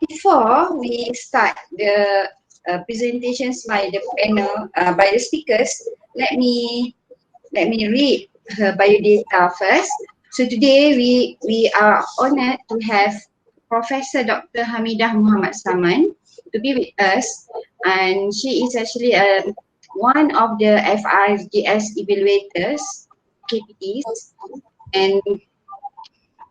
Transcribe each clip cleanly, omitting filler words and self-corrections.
Before we start the presentations by the panel, by the speakers, let me read her biodata first. So today we are honored to have Professor Dr. Hamidah Muhammad Saman to be with us, and she is actually one of the FRGS evaluators, KPTs, and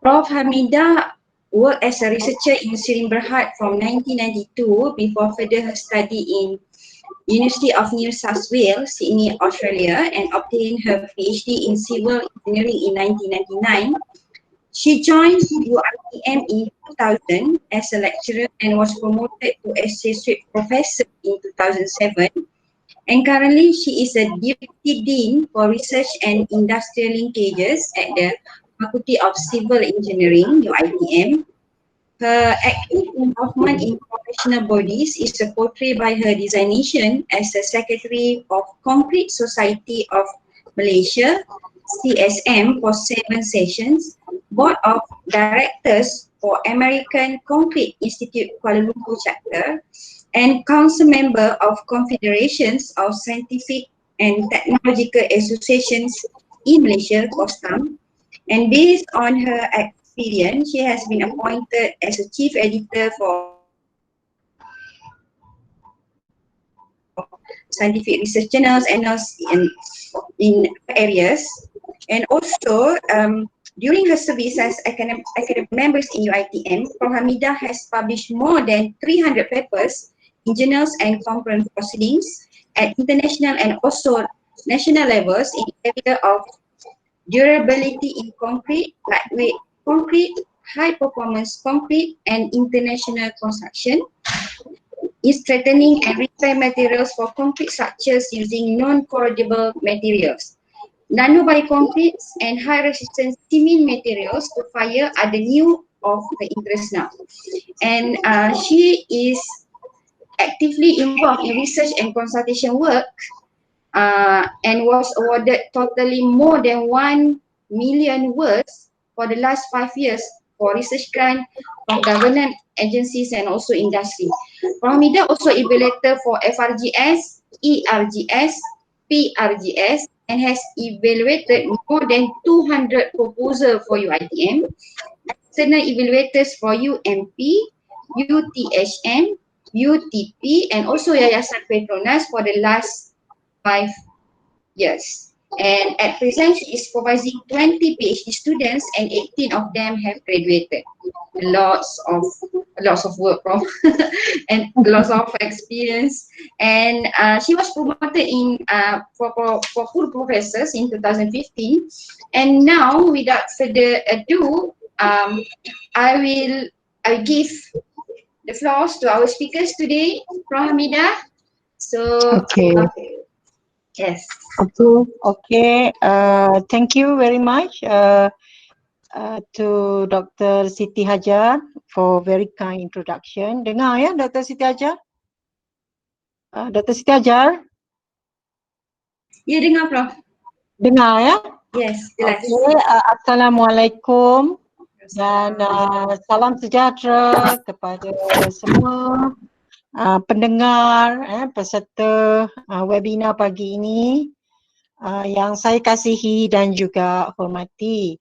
Prof. Hamidah worked as a researcher in Sri Berhad from 1992 before further her study in University of New South Wales, Sydney, Australia, and obtained her PhD in Civil Engineering in 1999. She joined UITM in 2000 as a lecturer and was promoted to associate professor in 2007. And currently, she is a Deputy Dean for Research and Industrial Linkages at the Faculty of Civil Engineering, UITM. Her active involvement in professional bodies is portrayed by her designation as a Secretary of Concrete Society of Malaysia, CSM, for 7 sessions, Board of Directors for American Concrete Institute Kuala Lumpur Chapter, and Council Member of Confederations of Scientific and Technological Associations in Malaysia, COSTAM. And based on her experience, she has been appointed as a chief editor for scientific research journals and in areas. And also, during her service as academic members in UITM, Prof. Hamidah has published more than 300 papers in journals and conference proceedings at international and also national levels in the area of durability in concrete, lightweight concrete, high performance concrete, and international construction. In strengthening and repair materials for concrete structures using non-corrodible materials. Nanobioconcretes and high resistance cement materials to fire are the new of the interest now. And she is actively involved in research and consultation work and was awarded totally more than 1 million words for the last 5 years for research grant from government agencies and also industry. Hamidah also evaluator for FRGS, ERGS, PRGS, and has evaluated more than 200 proposals for UITM, external evaluators for UMP, UTHM, UTP, and also Yayasan Petronas for the last 5 years. And at present, she is supervising 20 PhD students and 18 of them have graduated. Lots of work, Prof, and lots of experience. And she was promoted in for full professors in 2015. And now, without further ado, I will give the floors to our speakers today, Prof. Hamidah. So, okay. Yes. Okay. Thank you very much to Dr. Siti Hajjar for very kind introduction. Dengar ya, Dr. Siti Hajjar? Dr. Siti Hajjar? Ya, dengar, Prof. Dengar ya? Yes, jelas. Okay. Assalamualaikum dan salam sejahtera kepada semua pendengar, peserta webinar pagi ini yang saya kasihi dan juga hormati.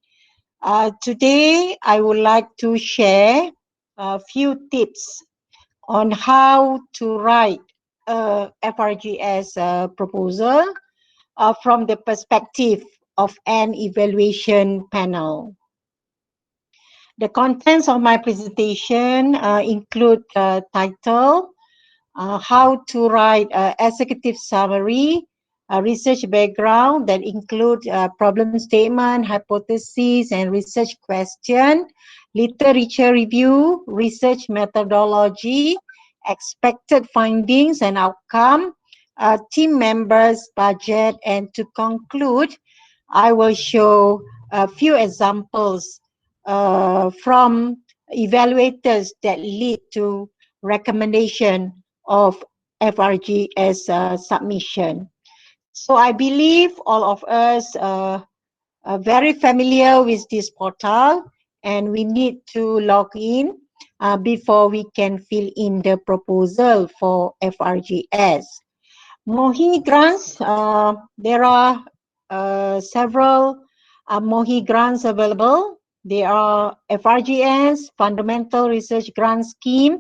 Today, I would like to share a few tips on how to write a FRGS proposal from the perspective of an evaluation panel. The contents of my presentation include the title, how to write an executive summary, a research background that includes problem statement, hypothesis, and research question, literature review, research methodology, expected findings and outcome, team members, budget, and to conclude, I will show a few examples from evaluators that lead to recommendation of FRGS submission. So I believe all of us are very familiar with this portal and we need to log in before we can fill in the proposal for FRGS. Mohd grants, there are several Mohd grants available. There are FRGS, Fundamental Research Grant Scheme,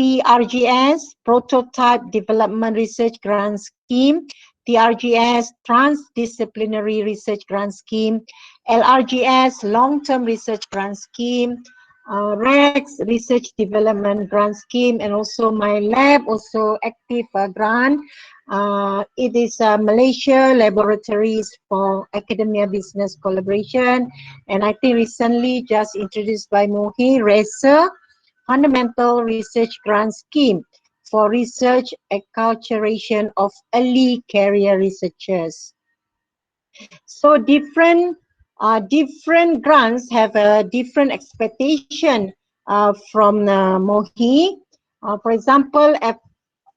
PRGS, Prototype Development Research Grant Scheme, TRGS, Transdisciplinary Research Grant Scheme, LRGS, Long-Term Research Grant Scheme, REX, Research Development Grant Scheme, and also my lab, also active grant. It is Malaysia Laboratories for Academia Business Collaboration, and I think recently just introduced by Mohd, RESA, Fundamental Research Grant Scheme for research acculturation of early career researchers. So different grants have a different expectation from Mohd. For example,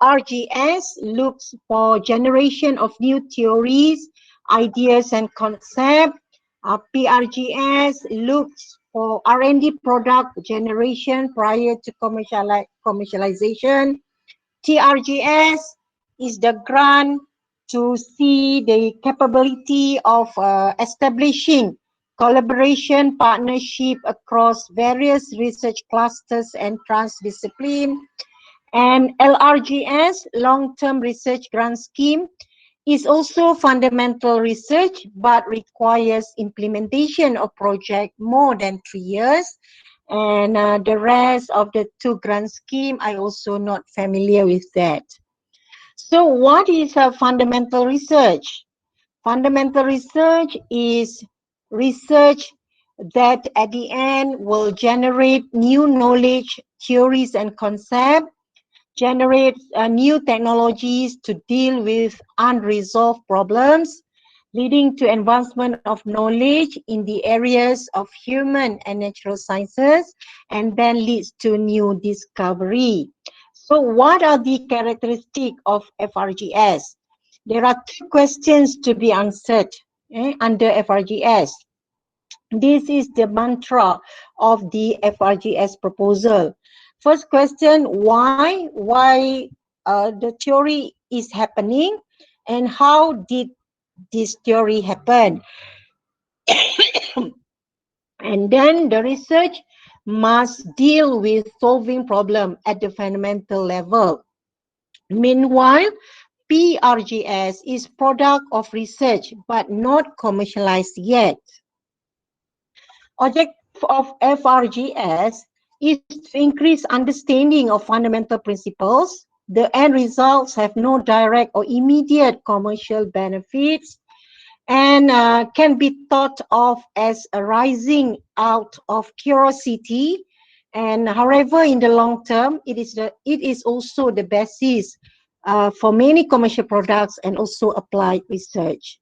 FRGS looks for generation of new theories, ideas and concepts. PRGS looks for R&D product generation prior to commercialization. TRGS is the grant to see the capability of establishing collaboration partnership across various research clusters and transdiscipline. And LRGS, Long-Term Research Grant Scheme, is also fundamental research but requires implementation of project more than 3 years. And the rest of the 2 grant scheme, I also not familiar with that. So what is fundamental research? Fundamental research is research that at the end will generate new knowledge, theories and concepts, generate new technologies to deal with unresolved problems, leading to advancement of knowledge in the areas of human and natural sciences, and then leads to new discovery. So what are the characteristics of FRGS? There are 2 questions to be answered under FRGS. This is the mantra of the FRGS proposal. First question, why the theory is happening and how did this theory happen? And then the research must deal with solving problem at the fundamental level. Meanwhile, PRGS is product of research but not commercialized yet. Objective of FRGS is to increase understanding of fundamental principles. The end results have no direct or immediate commercial benefits and can be thought of as arising out of curiosity. And however, in the long term, it is also the basis for many commercial products and also applied research.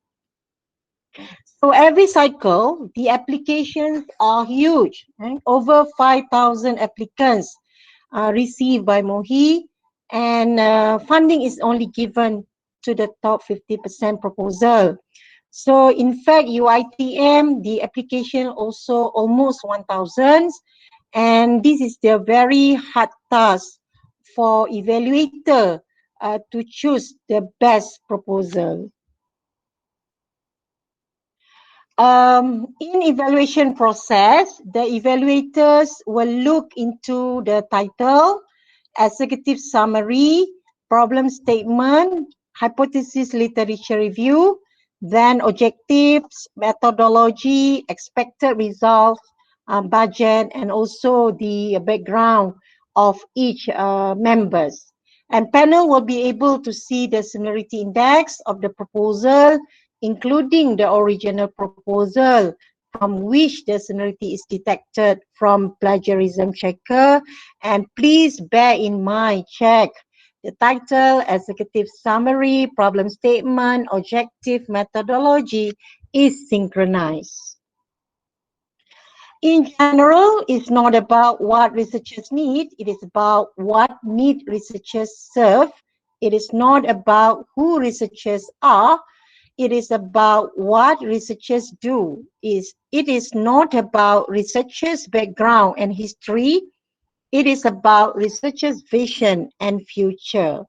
So every cycle, the applications are huge. Right? Over 5,000 applicants received by Mohd, and funding is only given to the top 50% proposal. So in fact, UITM, the application also almost 1,000, and this is the very hard task for evaluator to choose the best proposal. In evaluation process, the evaluators will look into the title, executive summary, problem statement, hypothesis literature review, then objectives, methodology, expected results, budget, and also the background of each members. And panel will be able to see the similarity index of the proposal, including the original proposal from which the similarity is detected from plagiarism checker. And please bear in mind, check the title, executive summary, problem statement, objective, methodology is synchronized. In general, it's not about what researchers need, it is about what need researchers serve. It is not about who researchers are, it is about what researchers do. It is not about researchers' background and history. It is about researchers' vision and future.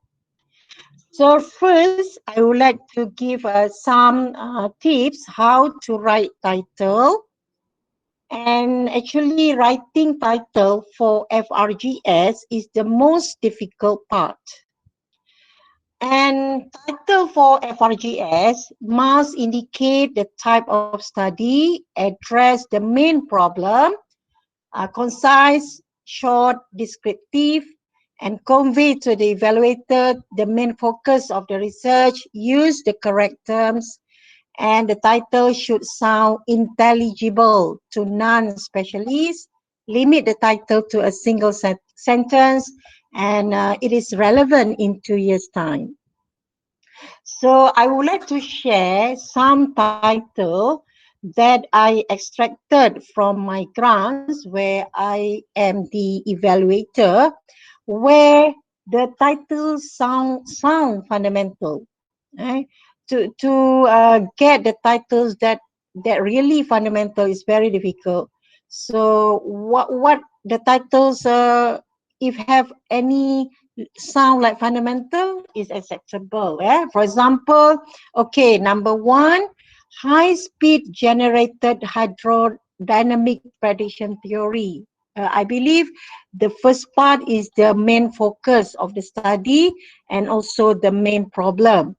So first, I would like to give some tips how to write title. And actually, writing title for FRGS is the most difficult part. And title for FRGS must indicate the type of study, address the main problem, concise, short, descriptive, and convey to the evaluator the main focus of the research, use the correct terms, and the title should sound intelligible to non-specialists, limit the title to a single sentence, and it is relevant in 2 years' time. So I would like to share some title that I extracted from my grants where I am the evaluator, where the titles sound fundamental. Right? To get the titles that really fundamental is very difficult. So what the titles if have any sound like fundamental is acceptable. For example, okay, number one, high speed generated hydrodynamic prediction theory. I believe the first part is the main focus of the study and also the main problem.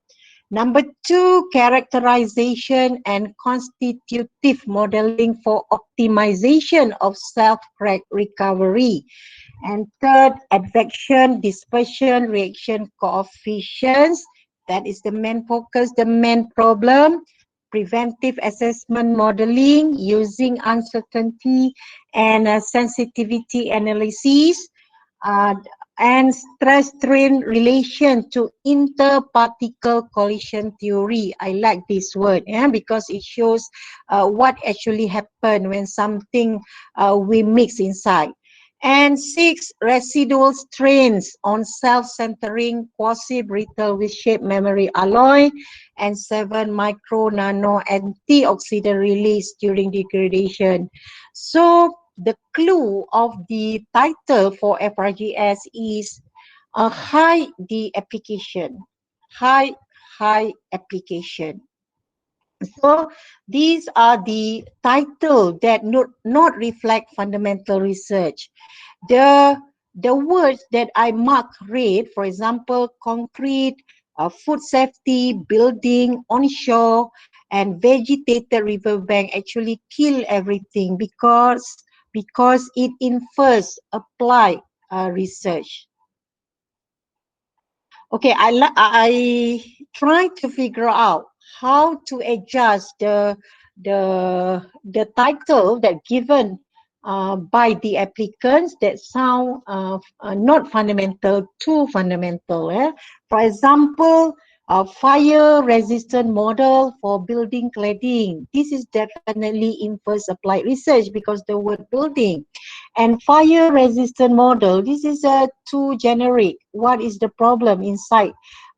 Number two, characterization and constitutive modeling for optimization of self-correct recovery. And third, advection, dispersion, reaction coefficients. That is the main focus, the main problem. Preventive assessment modeling using uncertainty and sensitivity analysis. And stress-strain relation to interparticle collision theory. I like this word because it shows what actually happened when something we mix inside. And 6, residual strains on self-centering quasi-brittle with shape memory alloy. And 7, micro-nano antioxidant release during degradation. So the clue of the title for FRGS is high the application. High application. So these are the title that not reflect fundamental research. The words that I mark red, for example, concrete, food safety, building, onshore, and vegetated riverbank actually kill everything because it infers applied research. Okay, I try to figure out how to adjust the title that given by the applicants that sound not fundamental to fundamental. For example, a fire resistant model for building cladding. This is definitely infers applied research because the word building. And fire resistant model, this is too generic. What is the problem inside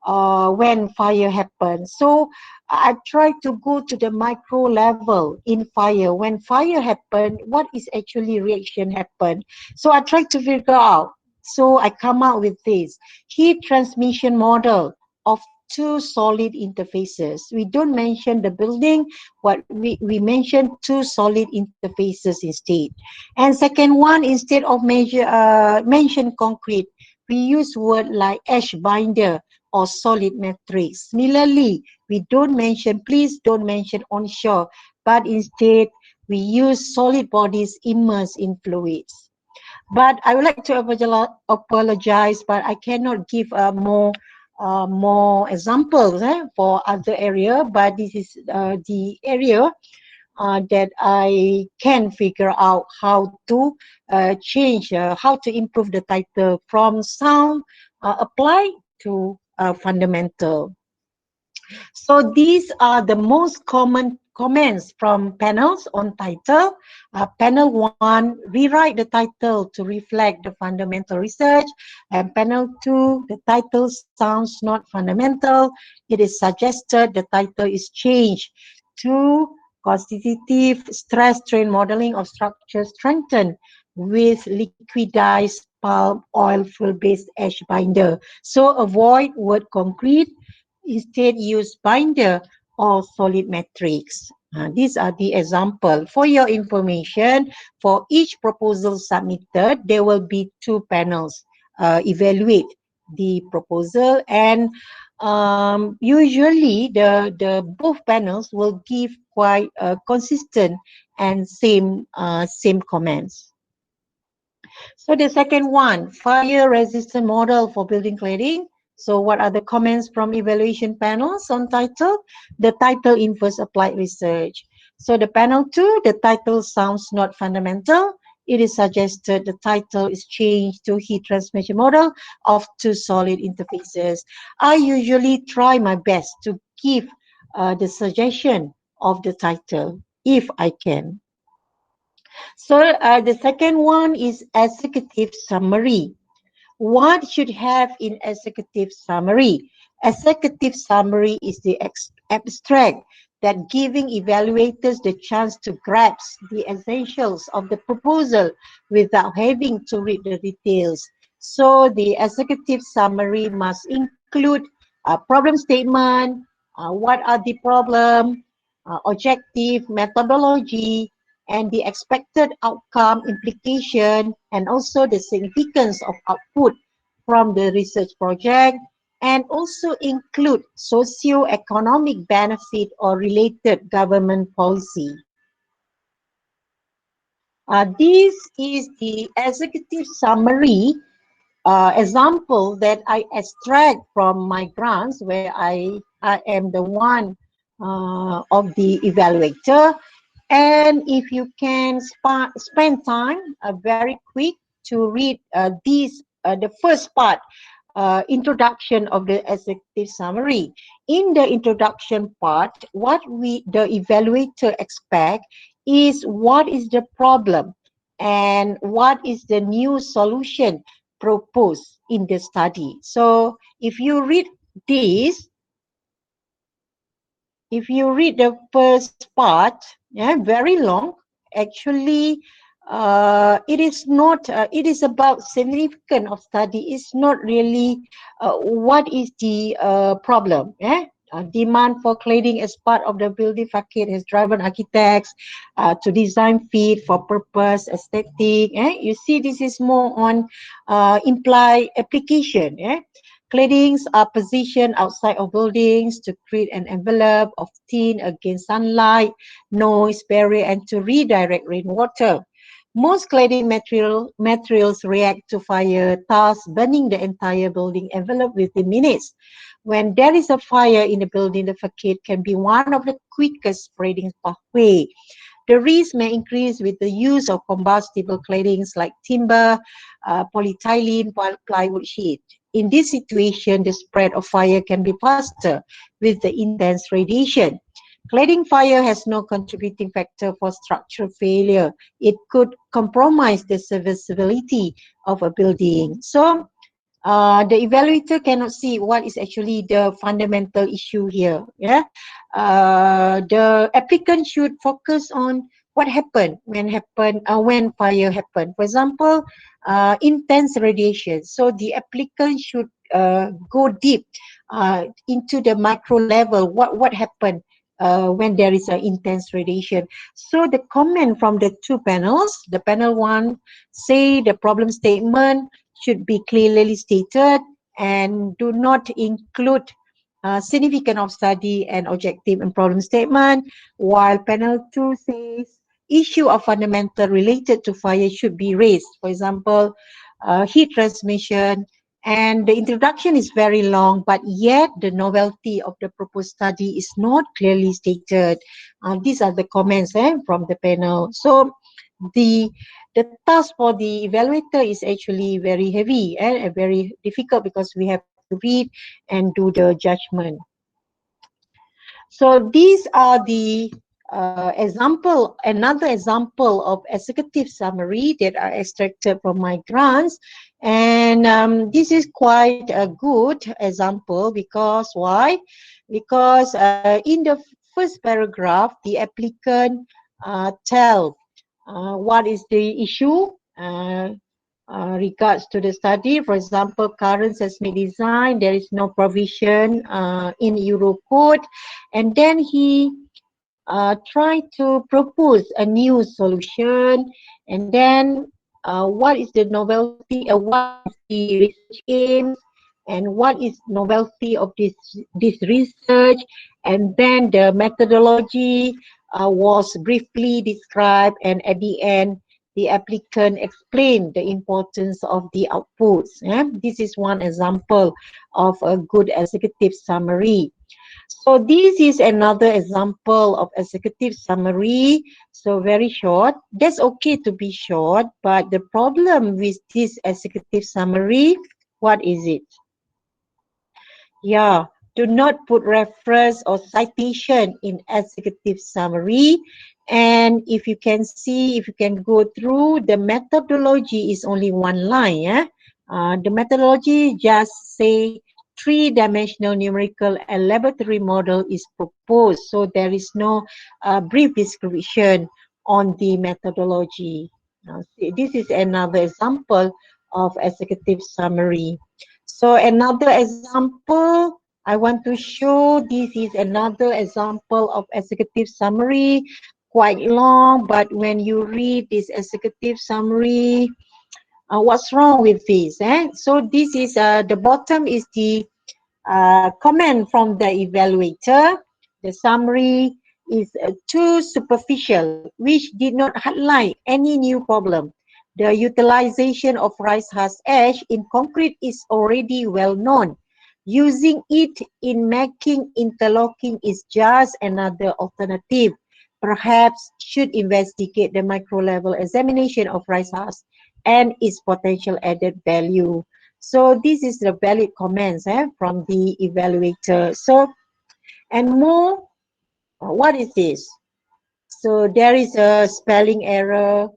when fire happens? So I try to go to the micro level in fire. When fire happens, what is actually reaction happen? So I try to figure out. So I come out with this heat transmission model of two solid interfaces. We don't mention the building, but we mention two solid interfaces instead. And second one, instead of mention concrete, we use word like ash binder or solid matrix. Similarly, we don't mention, please don't mention onshore, but instead we use solid bodies immersed in fluids. But I would like to apologize, but I cannot give more examples for other area, but this is the area that I can figure out how to change, how to improve the title from sound apply to fundamental. So these are the most common comments from panels on title. Panel 1, rewrite the title to reflect the fundamental research. And panel 2, the title sounds not fundamental. It is suggested the title is changed to constitutive stress strain modeling of structure strengthened with liquidized palm oil fill-based ash binder. So avoid word concrete. Instead, use binder or solid matrix. These are the example. For your information, for each proposal submitted, there will be two panels evaluate the proposal, and usually the both panels will give quite consistent and same comments. So the second one, fire resistant model for building cladding. So what are the comments from evaluation panels on title? The title infers applied research. So the panel 2, the title sounds not fundamental. It is suggested the title is changed to heat transmission model of two solid interfaces. I usually try my best to give the suggestion of the title if I can. So the second one is executive summary. What should have in executive summary? Executive summary is the abstract that giving evaluators the chance to grasp the essentials of the proposal without having to read the details. So the executive summary must include a problem statement, what are the problem, objective, methodology, and the expected outcome, implication, and also the significance of output from the research project, and also include socio-economic benefit or related government policy. This is the executive summary example that I extract from my grants, where I am the one of the evaluator. And if you can spend time very quick to read the first part, introduction of the executive summary. In the introduction part, what the evaluator expect is what is the problem and what is the new solution proposed in the study. So if you read this, if you read the first part, yeah, very long, actually, it is not, it is about significance of study. It's not really what is the problem. Demand for cladding as part of the building facade has driven architects to design fit for purpose, aesthetic. You see, this is more on implied application. Claddings are positioned outside of buildings to create an envelope of tin against sunlight, noise, barrier, and to redirect rainwater. Most cladding materials react to fire, thus burning the entire building envelope within minutes. When there is a fire in the building, the facade can be one of the quickest spreading pathway. The risk may increase with the use of combustible claddings like timber, polyethylene, plywood sheet. In this situation, the spread of fire can be faster with the intense radiation. Cladding fire has no contributing factor for structural failure. It could compromise the serviceability of a building. So, the evaluator cannot see what is actually the fundamental issue here. The applicant should focus on what happened when fire happened. For example, intense radiation. So the applicant should go deep into the micro level. What happened when there is an intense radiation? So the comment from the two panels, the panel 1 say the problem statement should be clearly stated and do not include significance of study and objective and problem statement, while panel 2 says issue of fundamental related to fire should be raised. For example, heat transmission, and the introduction is very long, but yet the novelty of the proposed study is not clearly stated. These are the comments from the panel. So the task for the evaluator is actually very heavy and very difficult because we have to read and do the judgment. So these are the another example of executive summary that are extracted from my grants. And this is quite a good example because why? Because in the first paragraph, the applicant tell what is the issue, regards to the study. For example, current seismic design, there is no provision in Eurocode, and then he tried to propose a new solution, and then what is the novelty, what is the research aims, and what is novelty of this research, and then the methodology was briefly described, and at the end the applicant explained the importance of the outputs. This is one example of a good executive summary. So this is another example of executive summary. So very short. That's okay to be short, but the problem with this executive summary, what is it? Yeah, do not put reference or citation in executive summary. And if you can see, if you can go through, the methodology is only one line. The methodology just say three-dimensional numerical and laboratory model is proposed. So there is no brief description on the methodology. This is another example of executive summary. So another example I want to show, this is another example of executive summary, quite long, but when you read this executive summary, what's wrong with this? So this is, the bottom is the comment from the evaluator. The summary is too superficial, which did not highlight any new problem. The utilization of rice husk ash in concrete is already well known. Using it in making interlocking is just another alternative. Perhaps should investigate the micro level examination of rice husk and its potential added value. So this is the valid comments from the evaluator. So, and more, what is this? So there is a spelling error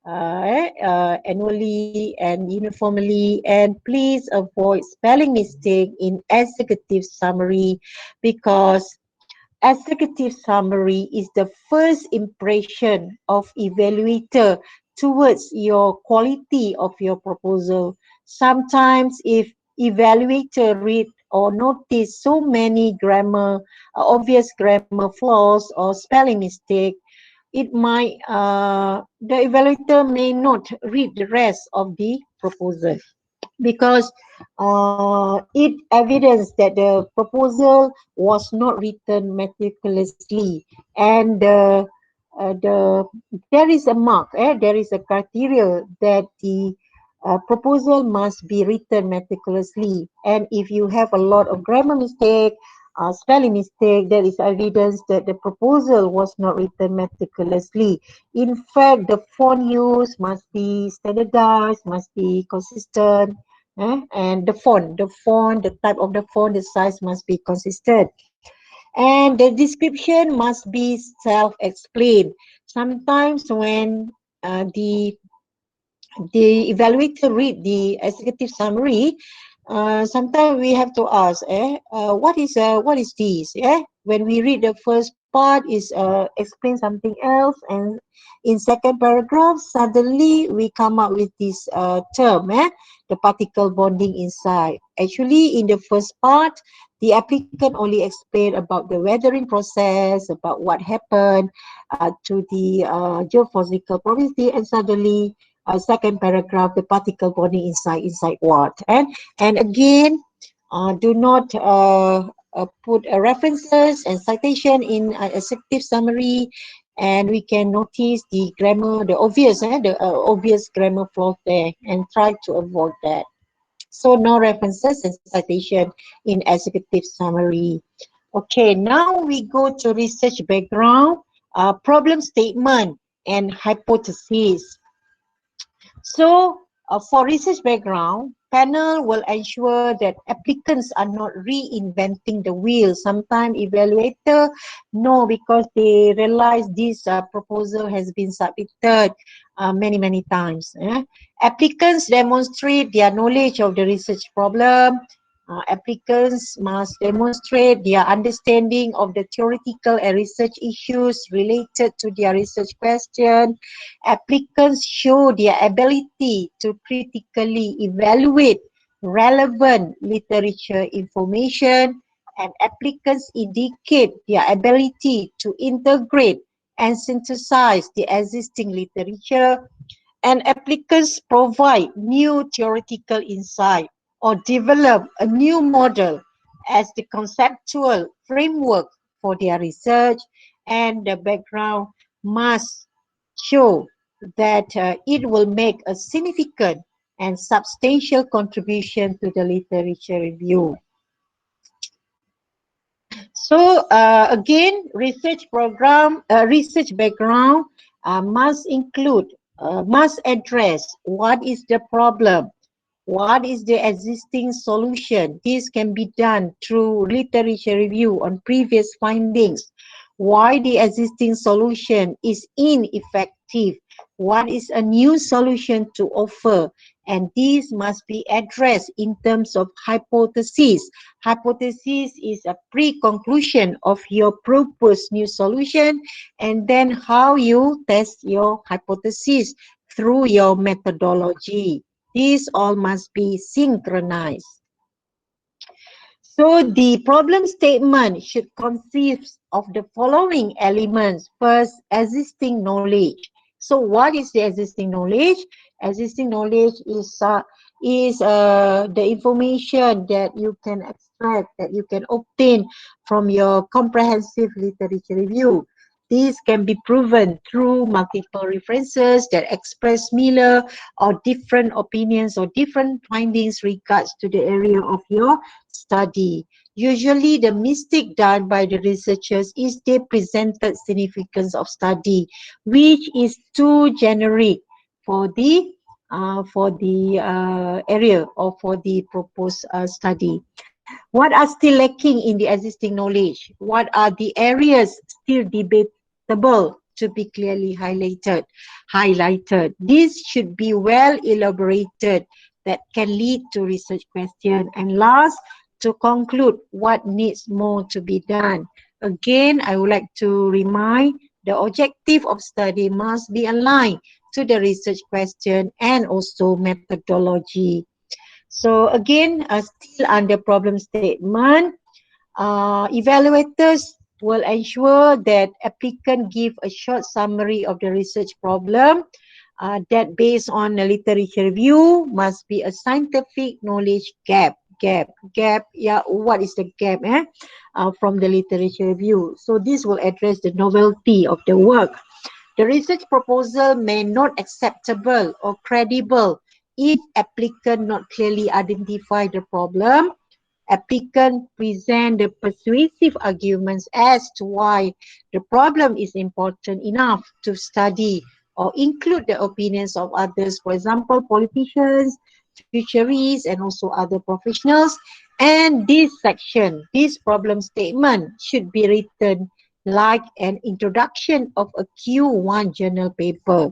annually and uniformly, and please avoid spelling mistake in executive summary, because executive summary is the first impression of evaluator towards your quality of your proposal. Sometimes if evaluator read or notice so many grammar, obvious grammar flaws or spelling mistake, it might, the evaluator may not read the rest of the proposal, because it evidence that the proposal was not written meticulously, and there is a mark, there is a criteria that the proposal must be written meticulously, and if you have a lot of grammar mistake, spelling mistake, there is evidence that the proposal was not written meticulously. In fact, the font used must be standardized, must be consistent, and the type of the font, the size must be consistent. And the description must be self-explained. Sometimes when the evaluator read the executive summary, sometimes we have to ask, what is this? When we read the first part is explain something else, and in second paragraph suddenly we come up with this term, the particle bonding inside. Actually, in the first part, the applicant only explained about the weathering process, about what happened to the geophysical property, and suddenly second paragraph, the particle bonding inside what? And again, do not put references and citation in executive summary, and we can notice the grammar, the obvious grammar flaws there, and try to avoid that. So no references and citation in executive summary. Okay, now we go to research background, problem statement, and hypotheses. So for research background, panel will ensure that applicants are not reinventing the wheel. Sometimes evaluator know, because they realize this proposal has been submitted many times. Applicants demonstrate their knowledge of the research problem, Applicants must demonstrate their understanding of the theoretical and research issues related to their research question. Applicants show their ability to critically evaluate relevant literature information, and applicants indicate their ability to integrate and synthesize the existing literature, and applicants provide new theoretical insight or develop a new model as the conceptual framework for their research, and the background must show that it will make a significant and substantial contribution to the literature review. So again, research background must include, must address what is the problem, what is the existing solution. This can be done through literature review on previous findings. Why the existing solution is ineffective. What is a new solution to offer? And these must be addressed in terms of hypothesis. Hypothesis is a pre-conclusion of your proposed new solution, and then how you test your hypothesis through your methodology. These all must be synchronized. So the problem statement should consist of the following elements. First, existing knowledge. So what is the existing knowledge? Existing knowledge is the information that you can extract, that you can obtain from your comprehensive literature review. These can be proven through multiple references that express similar or different opinions or different findings regards to the area of your study. Usually the mistake done by the researchers is they presented significance of study, which is too generic for the area or for the proposed study. What are still lacking in the existing knowledge? What are the areas still debatable to be clearly highlighted? This should be well elaborated that can lead to research question. And last, to conclude, what needs more to be done? Again, I would like to remind the objective of study must be aligned to the research question and also methodology. So again, still under problem statement, evaluators will ensure that applicant give a short summary of the research problem that based on a literature review must be a scientific knowledge gap. Yeah, what is the gap from the literature review? So this will address the novelty of the work. The research proposal may not acceptable or credible if applicant not clearly identify the problem. Applicant present the persuasive arguments as to why the problem is important enough to study or include the opinions of others, for example, politicians, futurists, and also other professionals. And this section, this problem statement should be written like an introduction of a Q1 journal paper.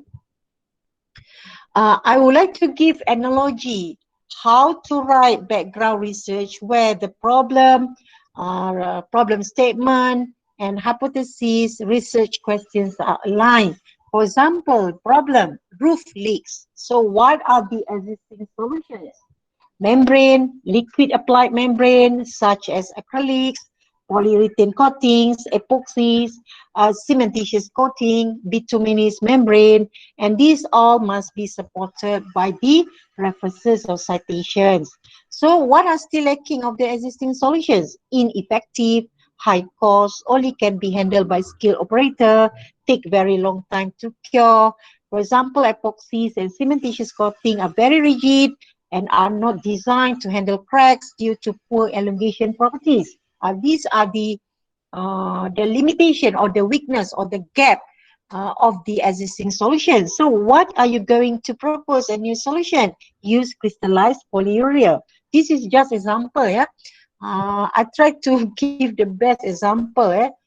I would like to give analogy how to write background research where the problem, problem statement, and hypothesis research questions are aligned. For example, problem, roof leaks. So what are the existing solutions? Membrane, liquid applied membrane such as acrylics, polyurethane coatings, epoxies, cementitious coating, bituminous membrane, and these all must be supported by the references or citations. So what are still lacking of the existing solutions? Ineffective, high cost, only can be handled by skilled operator, take very long time to cure. For example, epoxies and cementitious coating are very rigid and are not designed to handle cracks due to poor elongation properties. These are the limitation or the weakness or the gap of the existing solution. So what are you going to propose a new solution? Use crystallized polyurea. This is just example. I try to give the best example.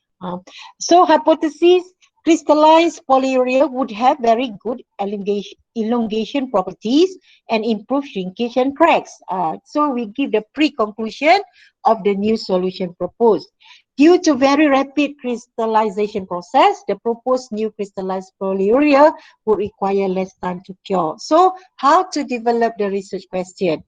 So hypothesis, Crystallized polyurea would have very good elongation properties and improve shrinkage and cracks. So we give the pre-conclusion of the new solution proposed. Due to very rapid crystallization process, the proposed new crystallized polyurea would require less time to cure. So how to develop the research question?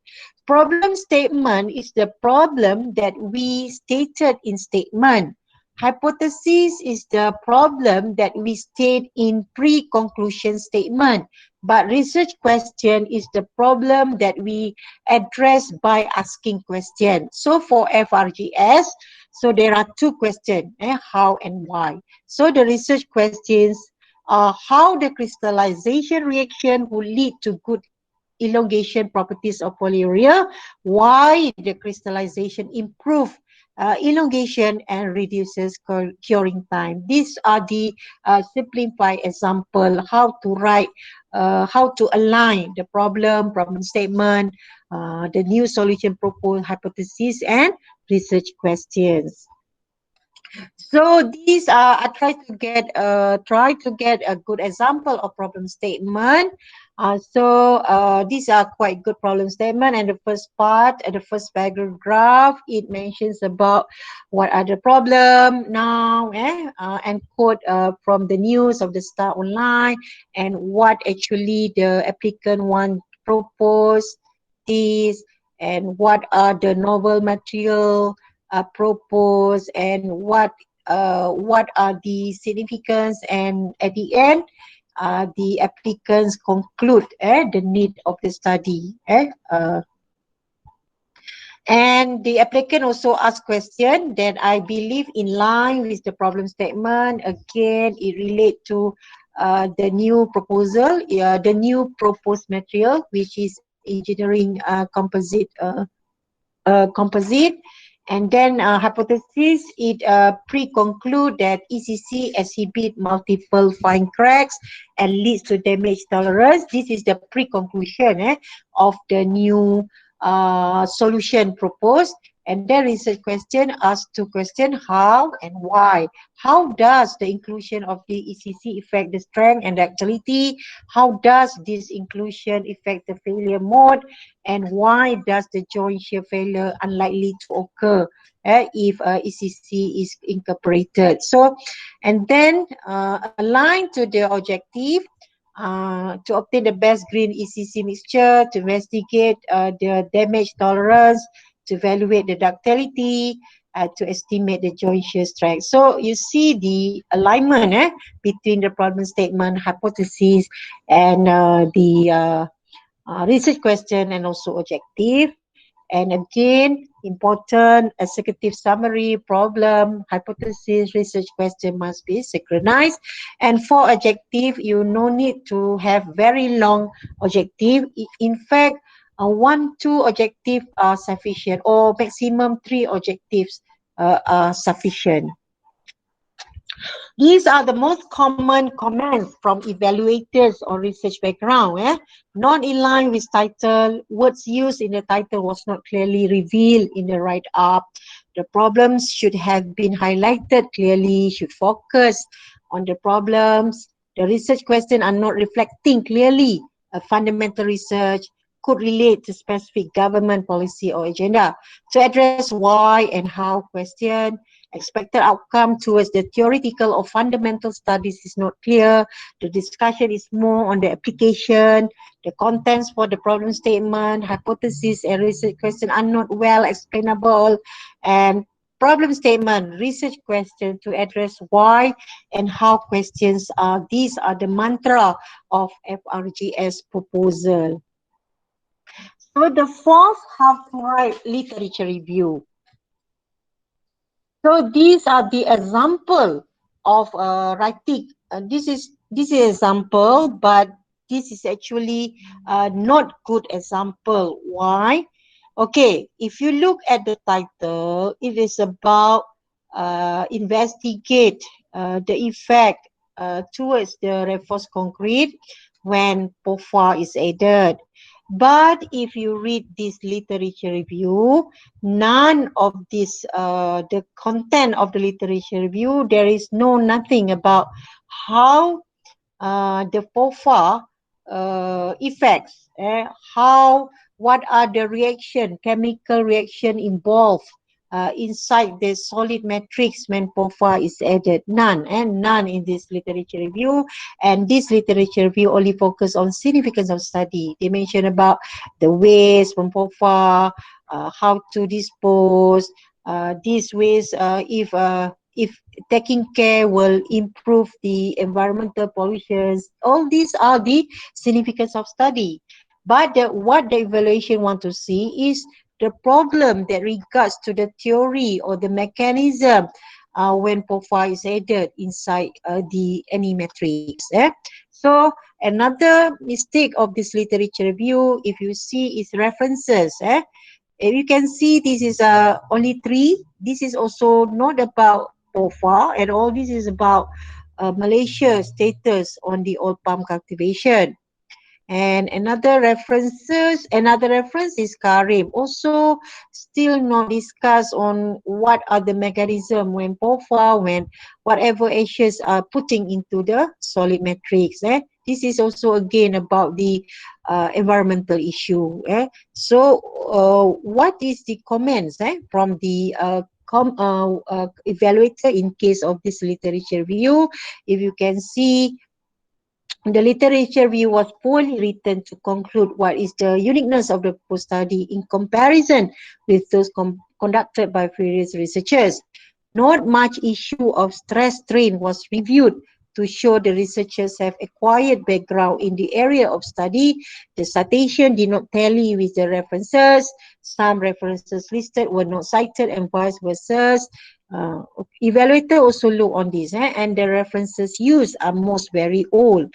Problem statement is the problem that we stated in statement. Hypothesis is the problem that we state in pre-conclusion statement. But research question is the problem that we address by asking question. So for FRGS, so there are two questions, how and why. So the research questions are how the crystallization reaction will lead to good elongation properties of polyurea, why the crystallization improve elongation and reduces curing time. These are the simplified example how to write, how to align the problem statement, the new solution proposed, hypothesis, and research questions. So these are, I try to get a good example of problem statement. These are quite good problem statement, and the first part, the first paragraph, it mentions about what are the problem now, and quote from the news of the Star Online, and what actually the applicant want propose this, and what are the novel material proposed, and what are the significance, and at the end the applicants conclude the need of the study. And the applicant also asks question that I believe in line with the problem statement. Again, it relates to the new proposal, the new proposed material, which is engineering composite. And then hypothesis, it pre-conclude that ECC exhibit multiple fine cracks and leads to damage tolerance. This is the pre-conclusion of the new solution proposed. And then research question asks two questions, how and why. How does the inclusion of the ECC affect the strength and ductility? How does this inclusion affect the failure mode? And why does the joint shear failure unlikely to occur if ECC is incorporated? So, and then aligned to the objective, to obtain the best green ECC mixture, to investigate the damage tolerance, to evaluate the ductility, to estimate the joint shear strength. So you see the alignment between the problem statement, hypothesis, and the research question, and also objective. And again, important executive summary, problem, hypothesis, research question must be synchronized. And for objective, you no need to have very long objective. In fact, 1-2 objectives are sufficient, or maximum 3 objectives are sufficient. These are the most common comments from evaluators or research background. Not in line with title, words used in the title was not clearly revealed in the write-up. The problems should have been highlighted clearly, should focus on the problems. The research questions are not reflecting clearly a fundamental research, could relate to specific government policy or agenda. To address why and how question, expected outcome towards the theoretical or fundamental studies is not clear. The discussion is more on the application. The contents for the problem statement, hypothesis, and research question are not well explainable. And problem statement, research question to address why and how questions are. These are the mantra of FRGS proposal. So the fourth, have to write literature review. So these are the example of writing. This is example, but this is actually not good example. Why? Okay, if you look at the title, it is about investigate the effect towards the reinforced concrete when POFA is added. But if you read this literature review, none of this, the content of the literature review, there is nothing about how the POFA effects, what are the chemical reaction involved inside the solid matrix when POFA is added. None in this literature review. And this literature review only focus on significance of study. They mention about the waste from POFA, how to dispose, these waste, if taking care will improve the environmental pollutions. All these are the significance of study. But what the evaluation want to see is the problem that regards to the theory or the mechanism when POFA is added inside any matrix. So another mistake of this literature review, if you see, is references. If you can see, this is only 3. This is also not about POFA at all. This is about Malaysia status on the oil palm cultivation. And another reference is Karim. Also, still not discussed on what are the mechanism when POFA, when whatever ashes are putting into the solid matrix. This is also again about the environmental issue. So, what is the comments from the evaluator in case of this literature review? If you can see, the literature review was poorly written to conclude what is the uniqueness of the proposed study in comparison with those conducted by previous researchers. Not much issue of stress strain was reviewed to show the researchers have acquired background in the area of study. The citation did not tally with the references. Some references listed were not cited and vice versa. Evaluator also look on this, and the references used are most very old.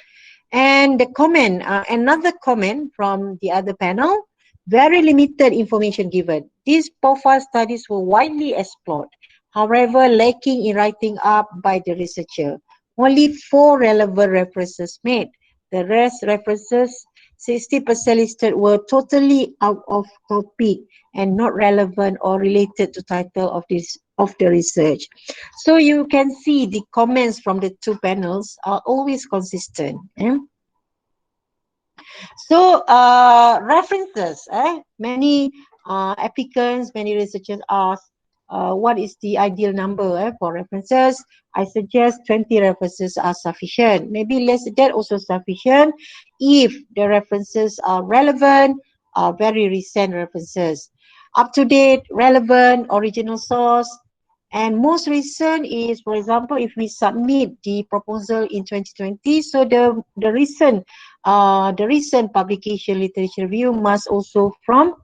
And the comment, another comment from the other panel, very limited information given. These POFA studies were widely explored, however, lacking in writing up by the researcher. Only 4 relevant references made. The rest references, 60% listed, were totally out of topic and not relevant or related to title of the research. So you can see the comments from the 2 panels are always consistent. So references, many applicants, many researchers ask what is the ideal number for references. I suggest 20 references are sufficient. Maybe less than that also sufficient if the references are relevant, very recent references. Up to date, relevant, original source. And most recent is, for example, if we submit the proposal in 2020, so the recent publication literature review must also from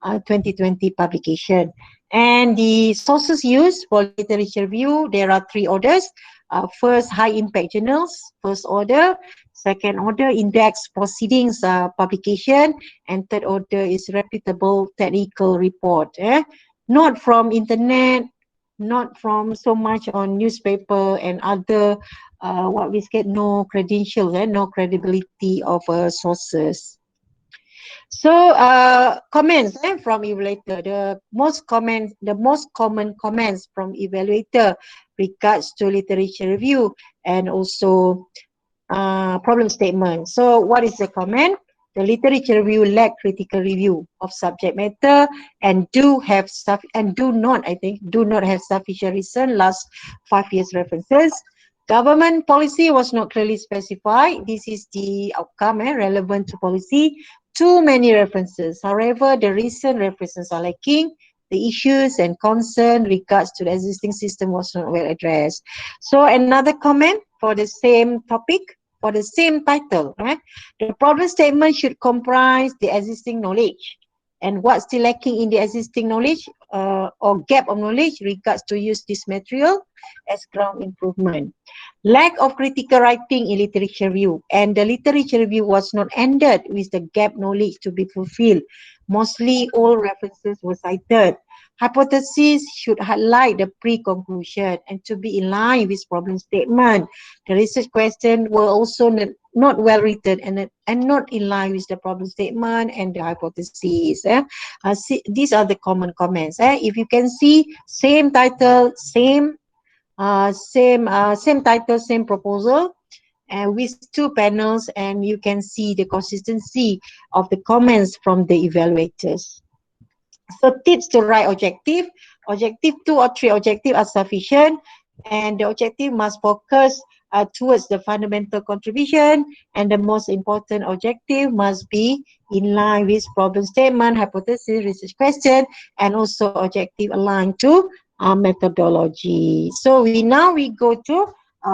2020 publication. And the sources used for literature review, there are 3 orders. First, high impact journals, first order. Second order, index proceedings publication. And third order is reputable technical report. Not from internet, not from so much on newspaper and other what we get, no credentials, no credibility of sources. So comments from evaluator. The most common comments from evaluator regards to literature review and also problem statement. So what is the comment? The literature review lack critical review of subject matter and do not have sufficient recent last 5 years references. Government policy was not clearly specified. This is the outcome relevant to policy. Too many references. However, the recent references are lacking. The issues and concern regards to the existing system was not well addressed. So another comment for the same topic, for the same title, right? The problem statement should comprise the existing knowledge and what's still lacking in the existing knowledge or gap of knowledge regards to use this material as ground improvement. Lack of critical writing in literature review, and the literature review was not ended with the gap knowledge to be fulfilled. Mostly all references were cited. Hypotheses should highlight the pre-conclusion and to be in line with problem statement. The research question were also not well written and not in line with the problem statement and the hypotheses. These are the common comments. If you can see, same title, same title, same proposal, and with two panels, and you can see the consistency of the comments from the evaluators. So tips to write objective. Objective 2 or 3 objectives are sufficient, and the objective must focus towards the fundamental contribution, and the most important objective must be in line with problem statement, hypothesis, research question, and also objective aligned to methodology. So we go to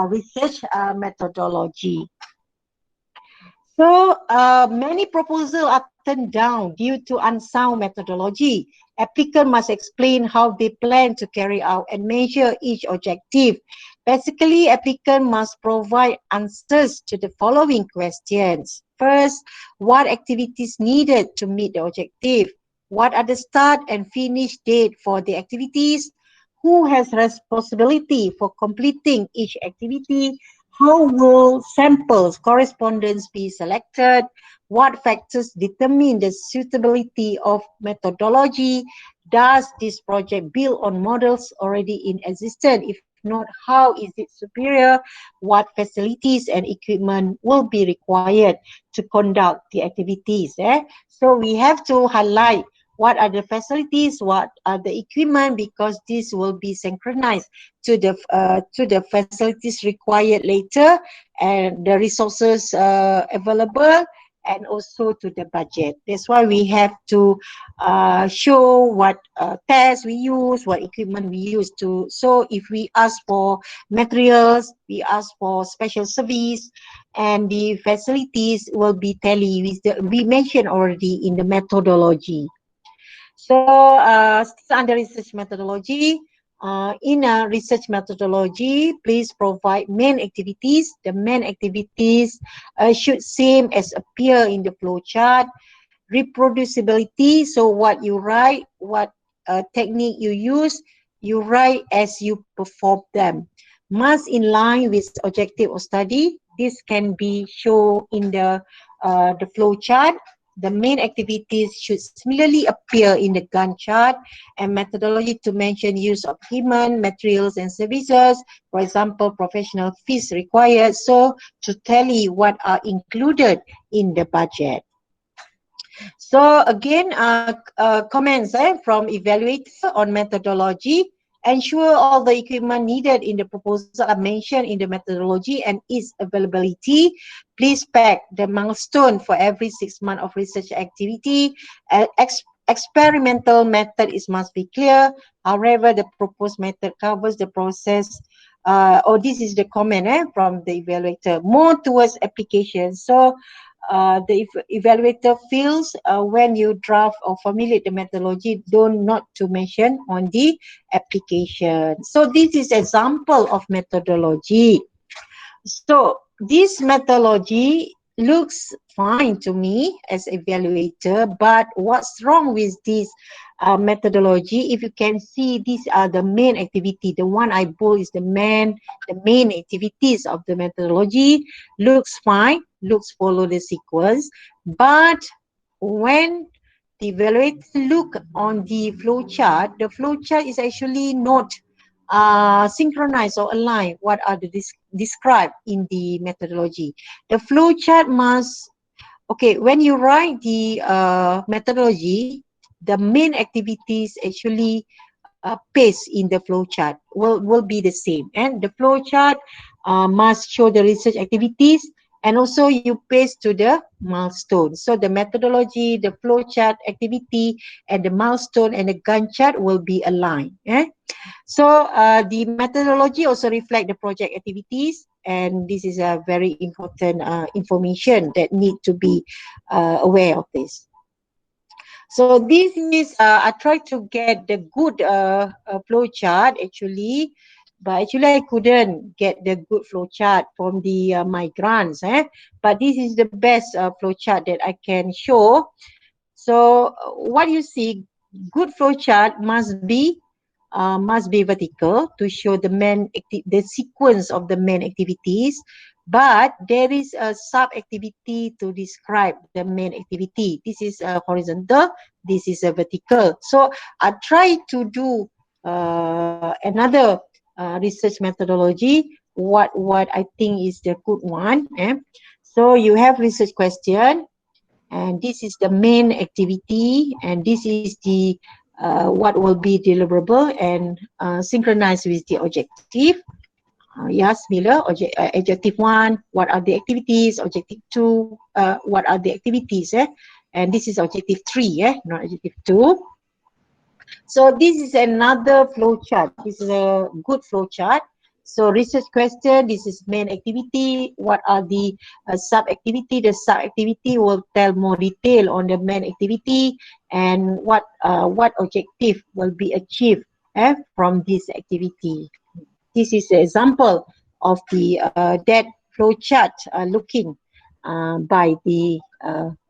research methodology. So many proposals are turned down due to unsound methodology. Applicant must explain how they plan to carry out and measure each objective. Basically, applicant must provide answers to the following questions. First, what activities needed to meet the objective? What are the start and finish date for the activities? Who has responsibility for completing each activity? How will samples correspondence be selected? What factors determine the suitability of methodology? Does this project build on models already in existence? If not, how is it superior? What facilities and equipment will be required to conduct the activities? So we have to highlight what are the facilities, what are the equipment, because this will be synchronized to the facilities required later, and the resources available, and also to the budget. That's why we have to show what tests we use, what equipment we use to. So if we ask for materials, we ask for special service, and the facilities will be tally with the, we mentioned already in the methodology. So still under research methodology, in a research methodology, please provide main activities. The main activities should same as appear in the flow chart. Reproducibility, so what you write, what technique you write as you perform them. Must in line with objective of study. This can be shown in the flow chart. The main activities should similarly appear in the Gantt chart, and methodology to mention use of human, materials and services. For example, professional fees required. So to tally what are included in the budget. So again, comments from evaluator on methodology. Ensure all the equipment needed in the proposal are mentioned in the methodology and its availability. Please pack the milestone for every 6 months of research activity. Experimental method must be clear. However, the proposed method covers the process. This is the comment from the evaluator. More towards application. So the evaluator feels when you draft or formulate the methodology, not to mention on the application. So this is example of methodology. So this methodology looks fine to me as evaluator, but what's wrong with this methodology? If you can see, these are the main activity. The one I bold is the main activities of the methodology. Looks fine, looks follow the sequence, but when the evaluator look on the flow chart is actually not synchronized or aligned what are the described in the methodology. The flow chart must, okay, when you write the methodology, the main activities actually paste in the flow chart will be the same, and the flow chart must show the research activities, and also you paste to the milestone. So the methodology, the flow chart activity, and the milestone and the Gantt chart will be aligned. So the methodology also reflect the project activities, and this is a very important information that need to be aware of this. So this is, I tried to get the good flow chart actually, but actually I couldn't get the good flow chart from the my grants. But this is the best flow chart that I can show. So what you see, good flow chart must be vertical to show the sequence of the main activities, but there is a sub activity to describe the main activity. This is a horizontal, this is a vertical. So I try to do another research methodology, what I think is the good one. So you have research question, and this is the main activity, and this is the what will be deliverable and synchronized with the objective. Yes, Miller, objective 1, what are the activities? Objective 2, what are the activities? And this is objective 3, not objective 2. So this is another flow chart. This is a good flow chart. So research question, this is main activity. What are the sub-activity? The sub-activity will tell more detail on the main activity and what objective will be achieved from this activity. This is an example of the that flow chart looking by the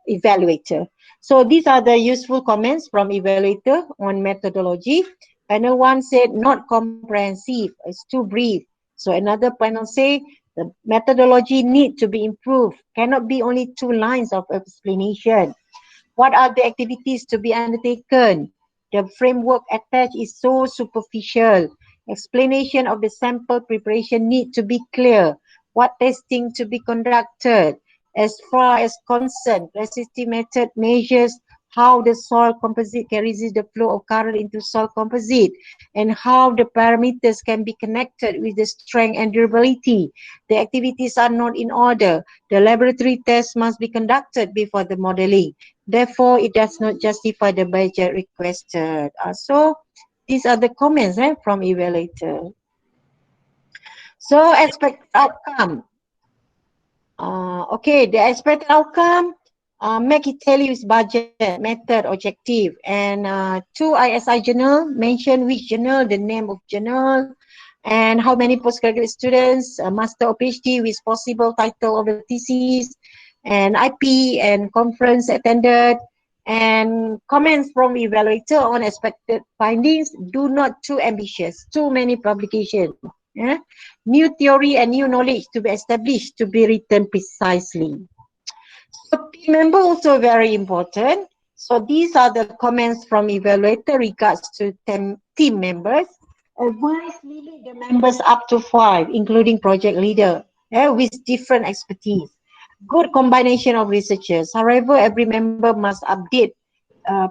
evaluator. So these are the useful comments from evaluator on methodology. Panel 1 said not comprehensive, it's too brief. So another panel say the methodology need to be improved, cannot be only 2 lines of explanation. What are the activities to be undertaken? The framework attached is so superficial. Explanation of the sample preparation need to be clear. What testing to be conducted? As far as concerned, resistive method measures how the soil composite can resist the flow of current into soil composite, and how the parameters can be connected with the strength and durability. The activities are not in order. The laboratory tests must be conducted before the modeling. Therefore, it does not justify the budget requested. So, these are the comments from evaluator. So, expected outcome. Okay, the expected outcome, make it tell you its budget, method, objective. And 2 ISI journal, mention which journal, the name of journal, and how many postgraduate students, master or PhD with possible title of the thesis, and IP and conference attended, and comments from evaluator on expected findings. Do not too ambitious, too many publications. New theory and new knowledge to be established, to be written precisely. So team member also very important. So these are the comments from evaluator regards to team members. Advise limit the members up to 5, including project leader, with different expertise. Good combination of researchers. However, every member must update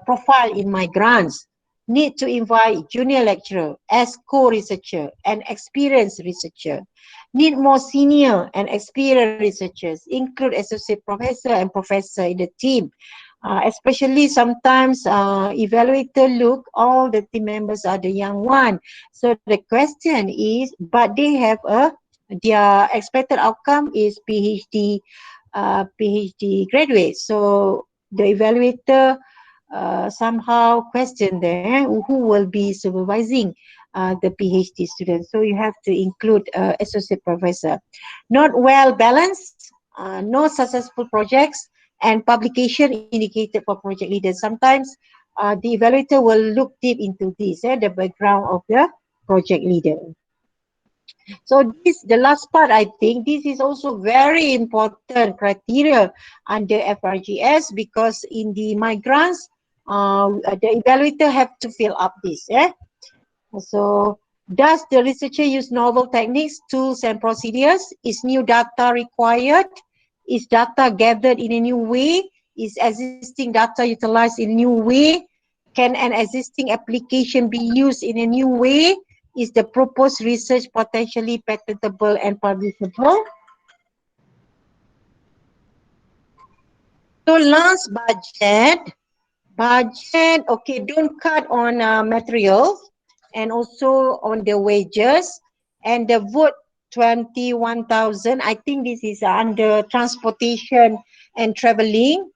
profile in my grants. Need to invite junior lecturer as co-researcher and experienced researcher. Need more senior and experienced researchers. Include associate professor and professor in the team. Especially sometimes evaluator look, all the team members are the young one. So the question is, but they have their expected outcome is PhD graduate. So the evaluator somehow question there who will be supervising the PhD students. So you have to include associate professor. Not well balanced, no successful projects, and publication indicated for project leaders. Sometimes the evaluator will look deep into this, the background of the project leader. So this, the last part, I think this is also very important criteria under FRGS, because in the migrants, the evaluator have to fill up this. So does the researcher use novel techniques, tools and procedures? Is new data required? Is data gathered in a new way? Is existing data utilized in a new way? Can an existing application be used in a new way? Is the proposed research potentially patentable and publishable? So last budget, okay, don't cut on materials and also on the wages, and the vote 21,000. I think this is under transportation and traveling.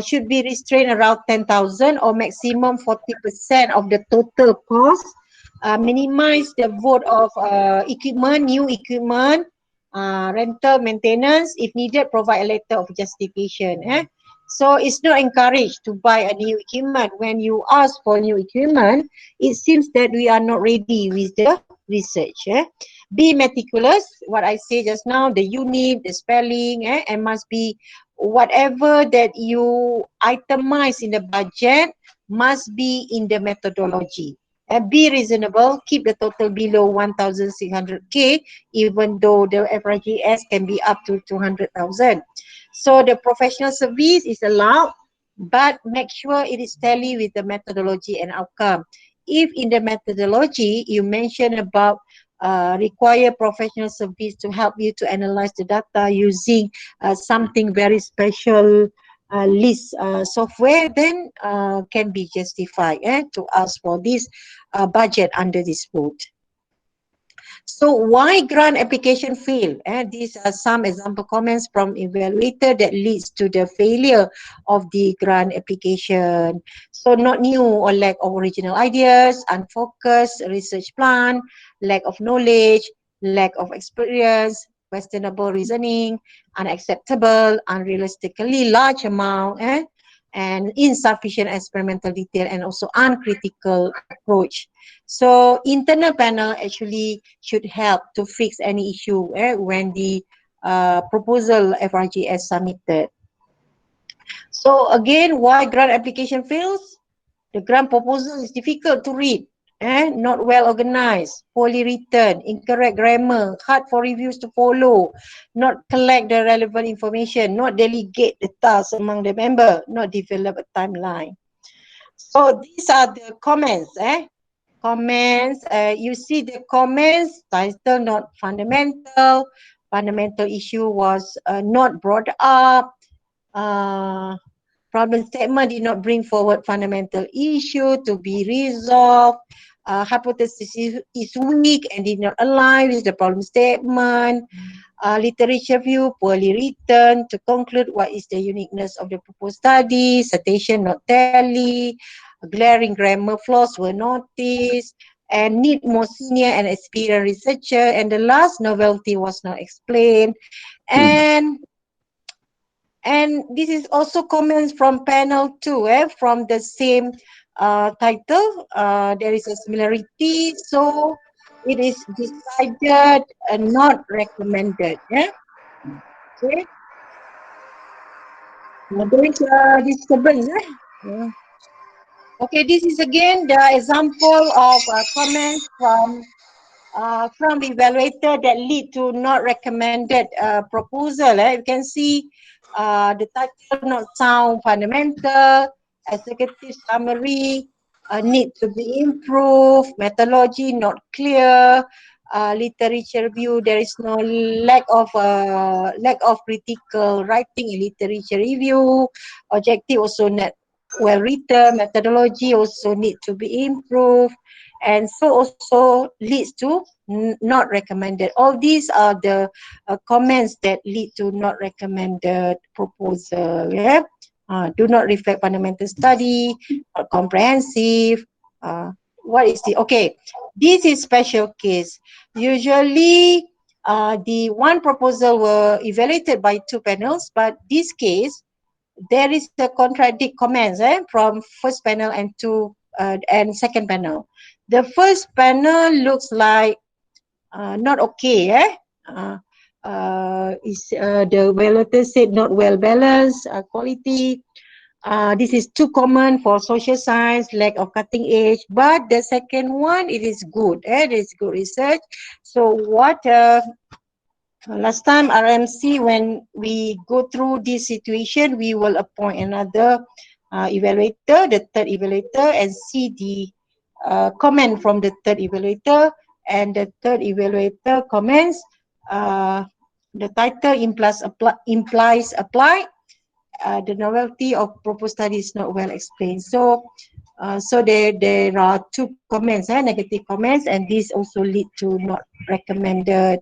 Should be restrained around 10,000 or maximum 40% of the total cost. Minimize the vote of equipment, new equipment, rental, maintenance. If needed, provide a letter of justification. So it's not encouraged to buy a new equipment. When you ask for new equipment, it seems that we are not ready with the research. Be meticulous, what I say just now, the unit, the spelling, and must be whatever that you itemize in the budget must be in the methodology. Be reasonable, keep the total below 1,600K, even though the FRGS can be up to 200,000. So the professional service is allowed, but make sure it is tally with the methodology and outcome. If in the methodology you mention about require professional service to help you to analyze the data using something very special list software, then can be justified to ask for this budget under this board. So why grant application fail? These are some example comments from evaluator that leads to the failure of the grant application. So not new or lack of original ideas, unfocused research plan, lack of knowledge, lack of experience, questionable reasoning, unacceptable, unrealistically large amount, and insufficient experimental detail, and also uncritical approach. So internal panel actually should help to fix any issue when the proposal FRGS submitted. So again, why grant application fails? The grant proposal is difficult to read, not well organized, poorly written, incorrect grammar, hard for reviews to follow, not collect the relevant information, not delegate the task among the member, not develop a timeline. So these are the comments. Comments, you see the comments, title not fundamental, fundamental issue was not brought up, problem statement did not bring forward fundamental issue to be resolved, hypothesis is weak and did not align with the problem statement, literature view poorly written to conclude what is the uniqueness of the proposed study, citation not tally, glaring grammar flaws were noticed, and need more senior and experienced researcher, and the last, novelty was not explained. And this is also comments from panel 2, from the same title. There is a similarity, so it is decided not recommended. Okay. There is a disturbance. Okay, this is again the example of comments from the evaluator that lead to not recommended proposal. You can see the title not sound fundamental, executive summary need to be improved, methodology not clear, literature review there is no lack of critical writing in literature review, objective also not well written, methodology also need to be improved, and so also leads to not recommended. All these are the comments that lead to not recommended proposal. Do not reflect fundamental study, not comprehensive. What is the, okay, this is special case. Usually the one proposal were evaluated by 2 panels, but this case there is a contradict comments from first panel and and second panel. The first panel looks like not okay. The evaluator said not well balanced, quality. This is too common for social science, lack of cutting edge. But the second one, it is good. It is good research. So what last time RMC, when we go through this situation, we will appoint another evaluator, the third evaluator, and see the comment from the third evaluator. And the third evaluator comments, the title implies apply. The novelty of proposed study is not well explained. So there are 2 comments, negative comments, and these also lead to not recommended.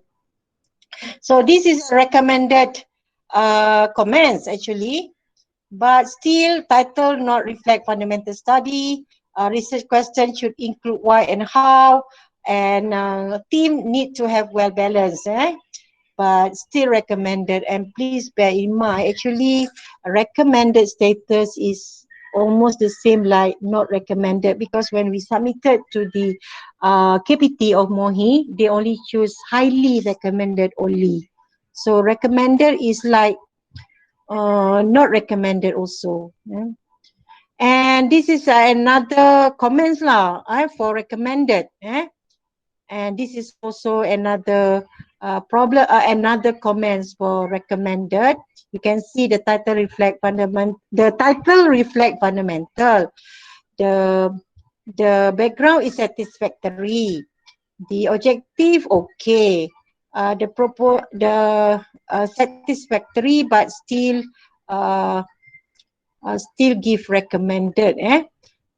So this is recommended comments actually, but still title not reflect fundamental study. Research question should include why and how, and team need to have well balanced. but still recommended. And please bear in mind, actually, recommended status is almost the same like not recommended, because when we submitted to the KPT of Mohd, they only choose highly recommended only. So recommended is like not recommended also. And this is another comments lah for recommended. And this is also another problem, another comments for recommended. You can see the title reflect fundamental. The title reflect fundamental. The background is satisfactory. The objective okay. The satisfactory, but still give recommended.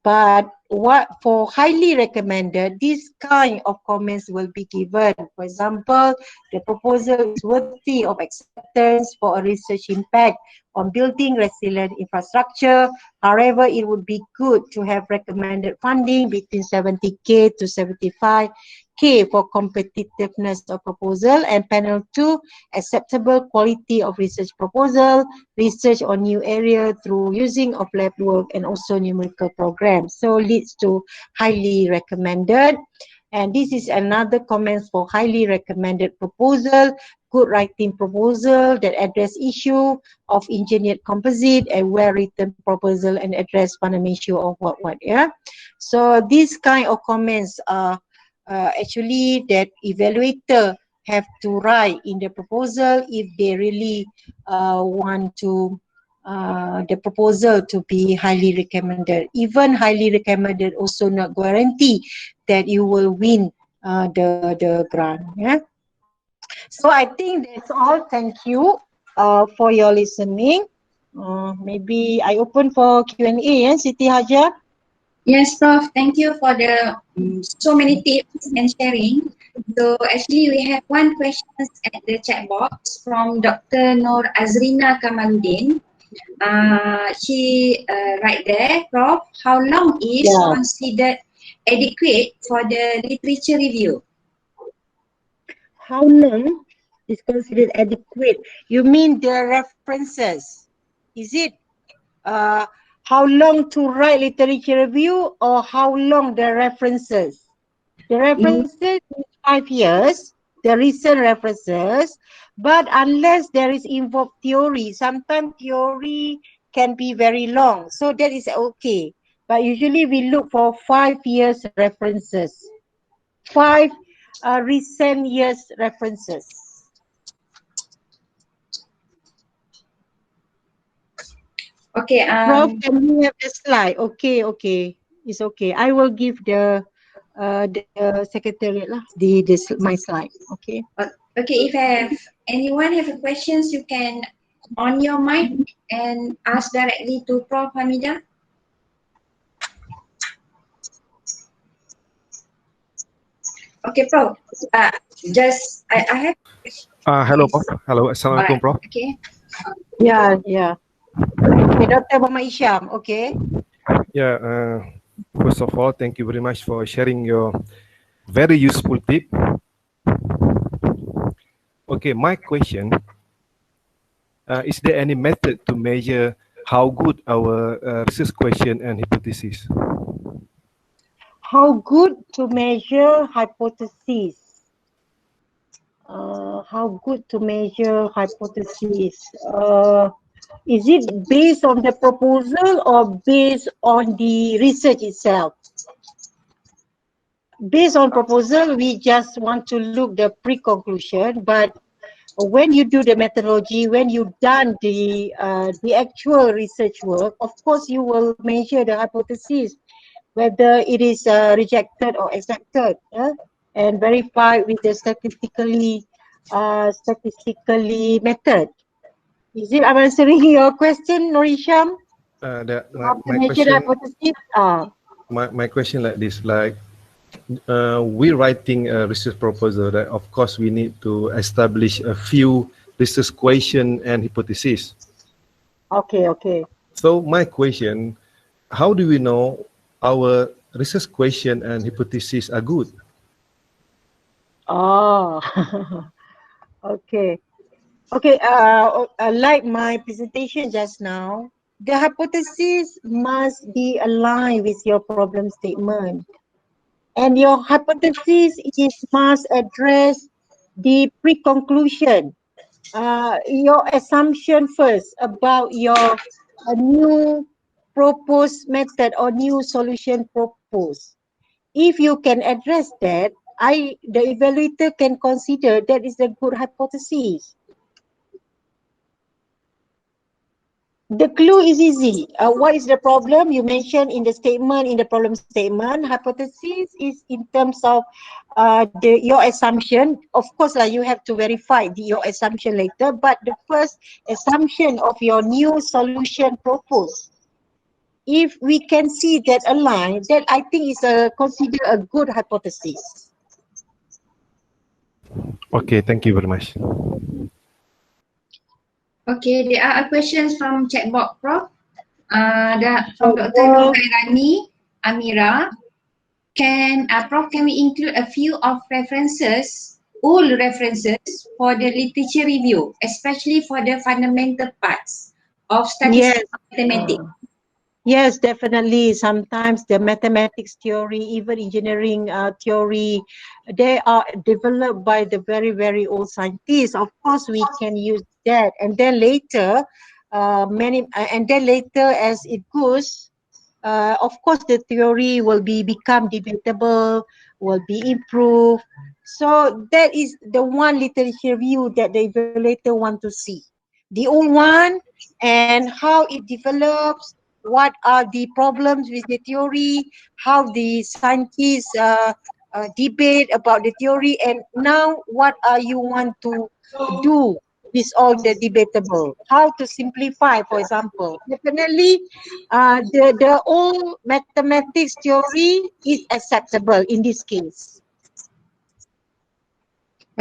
But what for highly recommended, this kind of comments will be given. For example, the proposal is worthy of acceptance for a research impact on building resilient infrastructure. However, it would be good to have recommended funding between 70K to 75K for competitiveness of proposal. And panel 2, acceptable quality of research proposal, research on new area through using of lab work, and also numerical programs. So leads to highly recommended. And this is another comment for highly recommended proposal, good writing proposal that address issue of engineered composite, and well-written proposal and address fundamental issue of what. So these kind of comments are actually that evaluator have to write in the proposal if they really want to the proposal to be highly recommended. Even highly recommended also not guarantee that you will win the grant. So I think that's all. Thank you for your listening. Maybe I open for Q&A, Siti Hajjar. Yes, Prof. Thank you for the so many tips and sharing. So actually, we have one question at the chat box from Dr. Noor Azrina Kamaluddin. She right there, Prof. How long is considered adequate for the literature review? How long is considered adequate? You mean the references? Is it how long to write literature review, or how long the references? The references is 5 years, the recent references, but unless there is involved theory, sometimes theory can be very long, so that is okay. But usually we look for 5 years references, 5 recent years references. Okay. Prof, can you have the slide? Okay, it's okay. I will give the secretariat lah my slide. Okay. Okay. If anyone have questions, you can on your mic and ask directly to Prof. Hamidah. Okay, Prof. Just I have. Hello, Prof. Hello, Assalamualaikum, Prof. Okay. Yeah. Okay, Dr. Muhammad Isham. Okay. Yeah. First of all, thank you very much for sharing your very useful tip. Okay, my question: is there any method to measure how good our research question and hypothesis? How good to measure hypotheses? How good to measure hypotheses? Is it based on the proposal or based on the research itself? Based on proposal, we just want to look the pre-conclusion, but when you do the methodology, when you've done the actual research work, of course you will measure the hypothesis, whether it is rejected or accepted, and verify with the statistically method. Is it I'm answering your question, Noor Isham? My question like this, like we're writing a research proposal that of course we need to establish a few research question and hypotheses. Okay. So my question, how do we know our research question and hypothesis are good? Okay. Okay, like my presentation just now, the hypothesis must be aligned with your problem statement. And your hypothesis must address the pre-conclusion, your assumption first about your new proposed method or new solution proposed. If you can address that, the evaluator can consider that is a good hypothesis. The clue is easy. What is the problem? You mentioned in the statement, in the problem statement, hypothesis is in terms of your assumption. Of course, you have to verify your assumption later, but the first assumption of your new solution proposed, if we can see that align, that I think is considered a good hypothesis. Okay, thank you very much. Okay, there are questions from chat box, Prof. From Dr. Noor Amira. Prof, can we include a few of references, old references for the literature review, especially for the fundamental parts of statistics and mathematics? Yes, definitely. Sometimes the mathematics theory, even engineering theory, they are developed by the very, very old scientists. Of course, we can use that. And then later, as it goes, of course, the theory will become debatable, will be improved. So that is the one literature review that the evaluator want to see. The old one and how it develops, what are the problems with the theory, how the scientists debate about the theory, and now what are you want to do with all the debatable, how to simplify, for example. Definitely the old mathematics theory is acceptable in this case.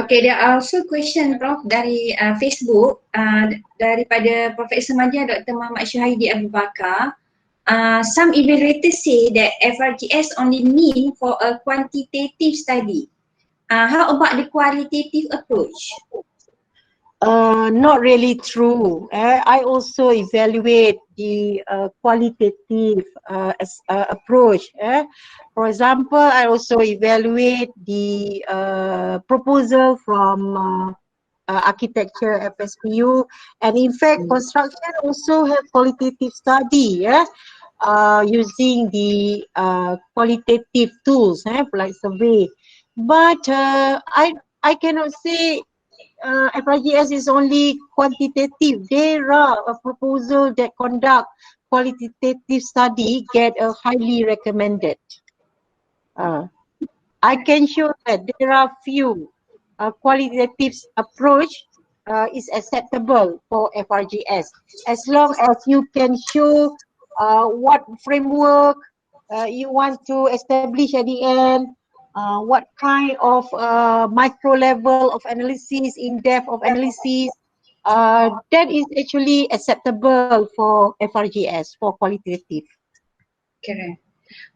Okay, there are also question, Prof, dari Facebook daripada Profesor Hajjar Dr. Muhammad Syahidi Abu Bakar. Some evaluators say that FRGS only mean for a quantitative study. How about the qualitative approach? Not really true. I also evaluate the qualitative approach. For example, I also evaluate the proposal from architecture FSPU, and in fact construction also have qualitative study using the qualitative tools like survey, but I cannot say FRGS is only quantitative. There are a proposal that conduct qualitative study get a highly recommended. I can show that there are few qualitative approach is acceptable for FRGS as long as you can show what framework you want to establish at the end, what kind of micro level of analysis, in-depth of analysis, that is actually acceptable for FRGS for qualitative. Correct.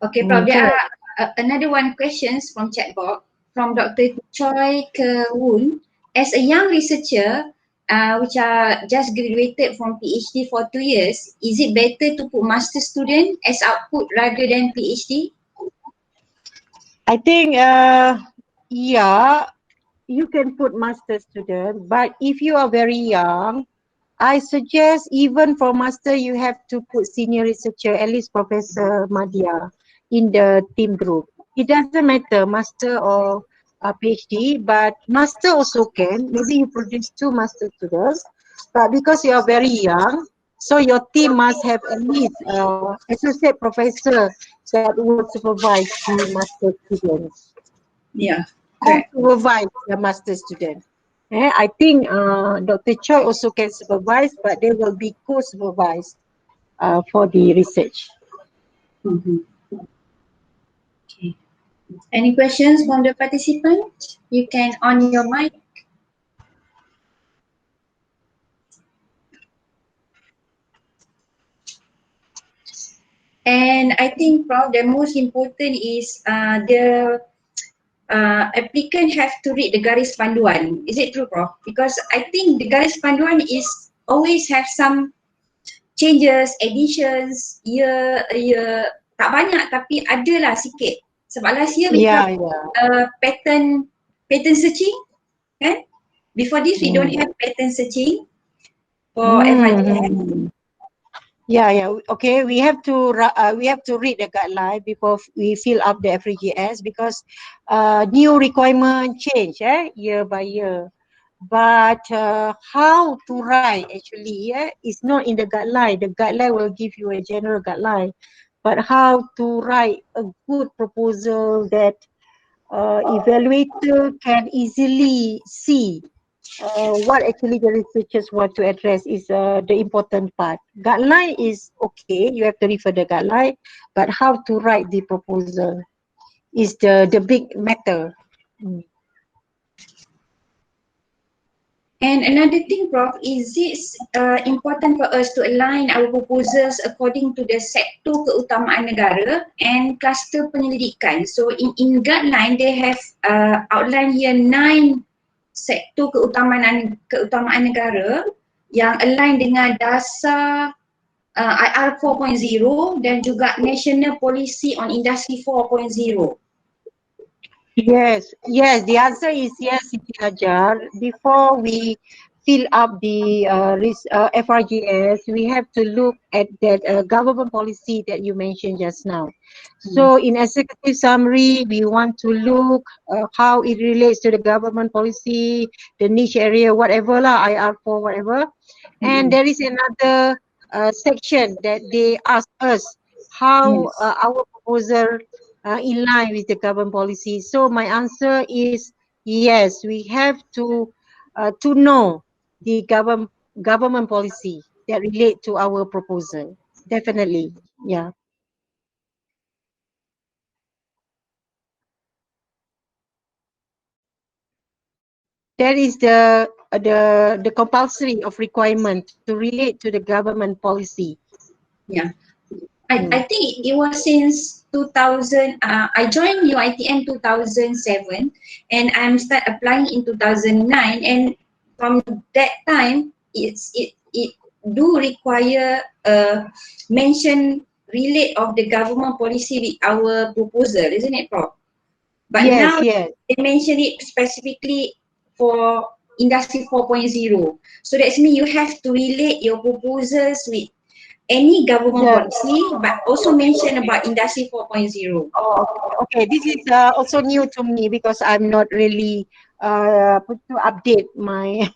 Okay, Prof, there are another one questions from chat box from Dr. Choi Ke-woon. As a young researcher, which are just graduated from PhD for 2 years, is it better to put master student as output rather than PhD? I think, yeah, you can put master student, but if you are very young, I suggest even for master, you have to put senior researcher, at least Professor Hamidah in the team group. It doesn't matter, master or PhD, but master also can. Maybe you produce 2 master students, but because you are very young, so your team must have at least associate professor that will supervise the master students. Yeah, correct. Supervise the master student. I think Dr. Choi also can supervise, but they will be co-supervised for the research. Okay. Any questions from the participant? You can on your mic. And I think, Prof, the most important is the applicant have to read the garis panduan. Is it true, Prof? Because I think the garis panduan is always have some changes, additions, tak banyak tapi adalah sikit. Sebab last year we have pattern searching, kan? Before this we don't have pattern searching for FRGS. Okay, we have to read the guideline before we fill up the FRGS because new requirement change year by year. But how to write actually is not in the guideline. The guideline will give you a general guideline, but how to write a good proposal that evaluator can easily see what actually the researchers want to address is the important part. Guideline is okay, you have to refer the guideline, but how to write the proposal is the big matter. And another thing, Prof, is it important for us to align our proposals according to the sektor keutamaan negara and kluster penyelidikan. So in guideline, they have outlined here 9 sektor keutamaan negara yang align dengan dasar IR 4.0 dan juga National Policy on Industry 4.0. Yes, the answer is yes, Siti Hajjar. Before we fill up the FRGS, we have to look at that government policy that you mentioned just now. So in executive summary, we want to look how it relates to the government policy, the niche area, whatever lah, IR4, whatever. And there is another section that they ask us how our proposal in line with the government policy. So my answer is yes, we have to know the government policy that relate to our proposal. Definitely, yeah. That is the compulsory of requirement to relate to the government policy. Yeah. I think it was since 2000, I joined UITM 2007 and I'm start applying in 2009, and from that time it do require mention relate of the government policy with our proposal, isn't it, Prof? But now they mention it specifically for Industry 4.0. So that's mean you have to relate your proposals with any government policy, but also mention about Industry 4.0. Oh, okay. This is also new to me because I'm not really put to update my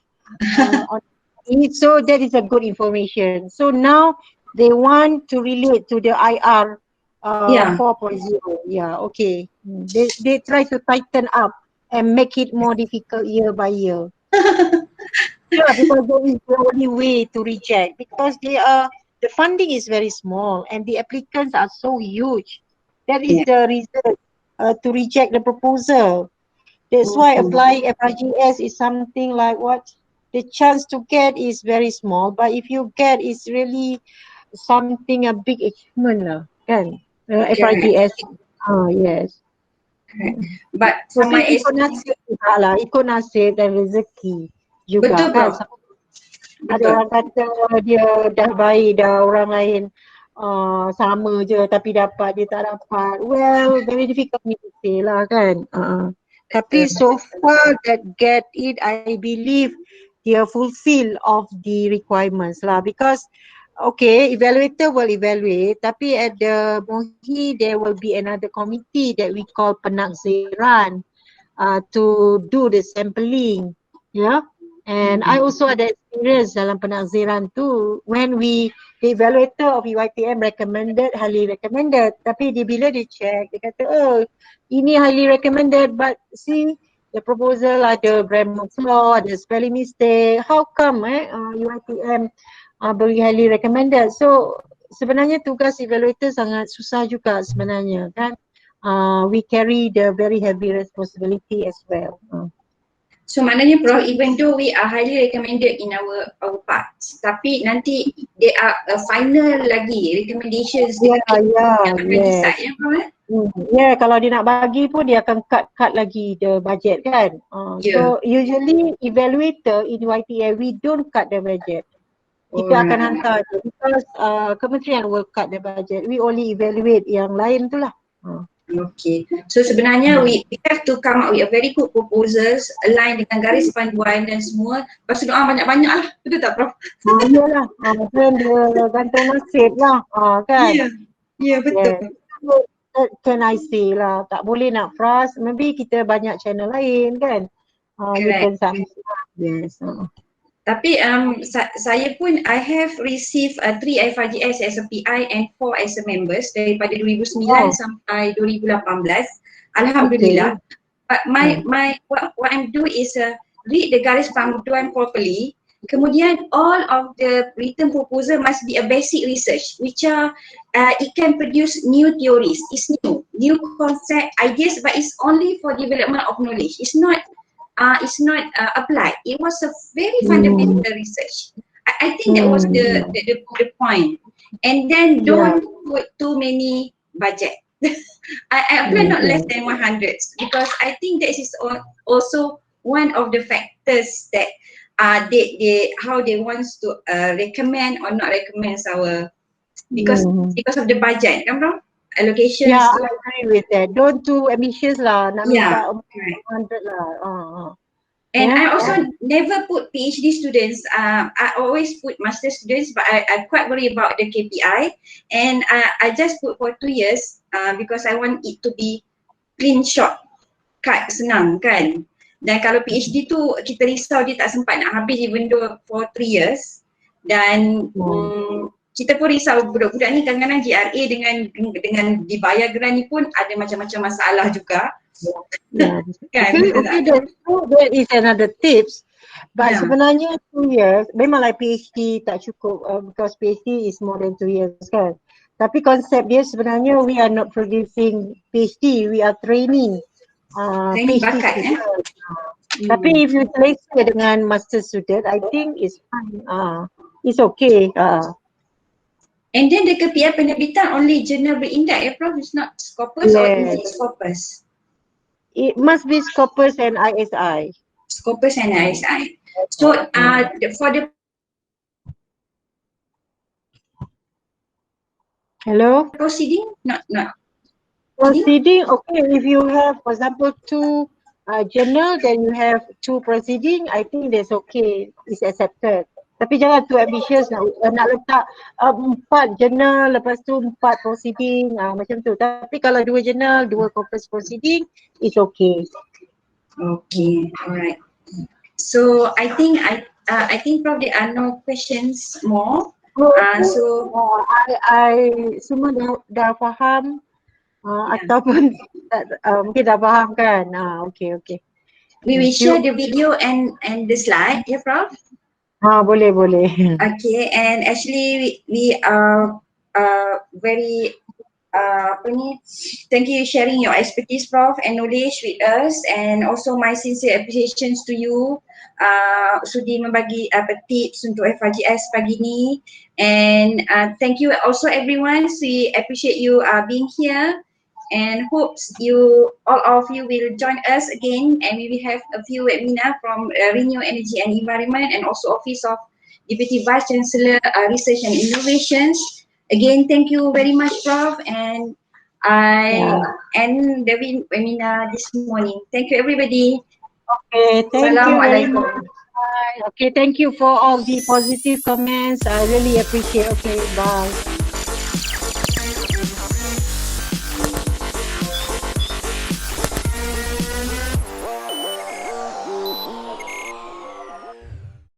on it. So that is a good information. So now they want to relate to the IR 4.0. Yeah, okay. They try to tighten up and make it more difficult year by year. Yeah, because that is the only way to reject, because the funding is very small and the applicants are so huge. That is the reason to reject the proposal. That's why applying FRGS is something like what the chance to get is very small, but if you get, it's really something a big achievement lah, kan? FRGS. Yes. But for my ikut nasib juga lah, ikut nasib dan rezeki juga. Betul, kan? Prof. Ada orang kata dia dah baik, dah orang lain sama je tapi dapat, dia tak dapat. Well, very difficult to say lah kan. Tapi so far that get it, I believe dia fulfill of the requirements lah, because okay, evaluator will evaluate, tapi at the Mohd there will be another committee that we call penakziran to do the sampling, yeah. And I also ada experience dalam penakziran tu, when the evaluator of UITM recommended, highly recommended, tapi bila dia check, dia kata, oh ini highly recommended, but see the proposal ada grammar flaw, ada spelling mistake, how come UITM beri highly recommended. So sebenarnya tugas evaluator sangat susah juga sebenarnya kan. We carry the very heavy responsibility as well. So maknanya Prof, even though we are highly recommended in our parts, tapi nanti there are final lagi recommendations yang akan decide ya Prof. Kalau dia nak bagi pun dia akan cut lagi the budget kan. So usually evaluator in YTA we don't cut the budget. Kita akan hantar je because kementerian will cut the budget. We only evaluate yang lain tu lah. Okay. So sebenarnya we have to come up with a very good proposals align dengan garis panduan dan semua. Lepas tu doa banyak-banyak lah. Betul tak Prof? Iyalah. Then dia gantung nasib lah. Kan? Ya, betul. So, can I say lah, tak boleh nak frust. Maybe kita banyak channel lain kan. You can submit. Yes. Tapi saya pun I have received 3 FRGS as a PI and 4 as a members daripada 2009 sampai 2018. Alhamdulillah. But what I'm do is read the garis panduan properly. Kemudian all of the written proposal must be a basic research which it can produce new theories. It's new concept, ideas, but it's only for development of knowledge. It's not applied. It was a very fundamental research. I think that was the point. And then don't put too many budget. I apply not less than 100 because I think that is also one of the factors that how they want to recommend or not recommend our because of the budget, kan bro? Allocations. Yeah, I agree with that. Don't too ambitious lah. Nak minta 100 lah. And I also never put PhD students. I always put master students, but I quite worry about the KPI. And I just put for 2 years because I want it to be clean short, cut, senang kan. Dan kalau PhD tu kita risau dia tak sempat nak habis even though for 3 years. Dan kita pun risau budak-budak ni kadang-kadang GRA dengan dibayar grant ni pun ada macam-macam masalah juga. Kan? That is another tips. But sebenarnya 2 years, memanglah PhD tak cukup because PhD is more than 2 years kan. Tapi konsep dia sebenarnya we are not producing PhD, we are training Training PhD bakat Tapi if you selesa dengan master student, I think it's fine. It's okay. And then the KPI penerbitan only journal berindex ya Prof, it's not Scopus or is it Scopus? It must be Scopus and ISI. Scopus and ISI. So for the proceeding, not proceeding. Okay, if you have, for example, 2 journal, then you have 2 proceeding. I think that's okay. It's accepted. Tapi jangan too ambitious nak letak 4 journal, lepas tu 4 proceeding, macam tu. Tapi kalau 2 journal, 2 conference proceeding, it's okay. Okay, alright. So I think Prof, there are no questions more. So I semua dah faham ataupun mungkin dah faham kan. Okay. We will share the video and the slide, ya Prof? Boleh. Okay, and actually we are very thank you sharing your expertise Prof and knowledge with us, and also my sincere appreciations to you sudi membagi tips untuk FRGS pagi ni, and thank you also everyone. We appreciate you being here and hopes all of you will join us again, and we will have a few webinar from Renew Energy and Environment and also Office of Deputy Vice Chancellor Research and Innovations. Again, thank you very much Prof, and I end the webinar this morning. Thank you everybody. Okay, thank you very much. Okay, thank you for all the positive comments. I really appreciate. Okay, bye.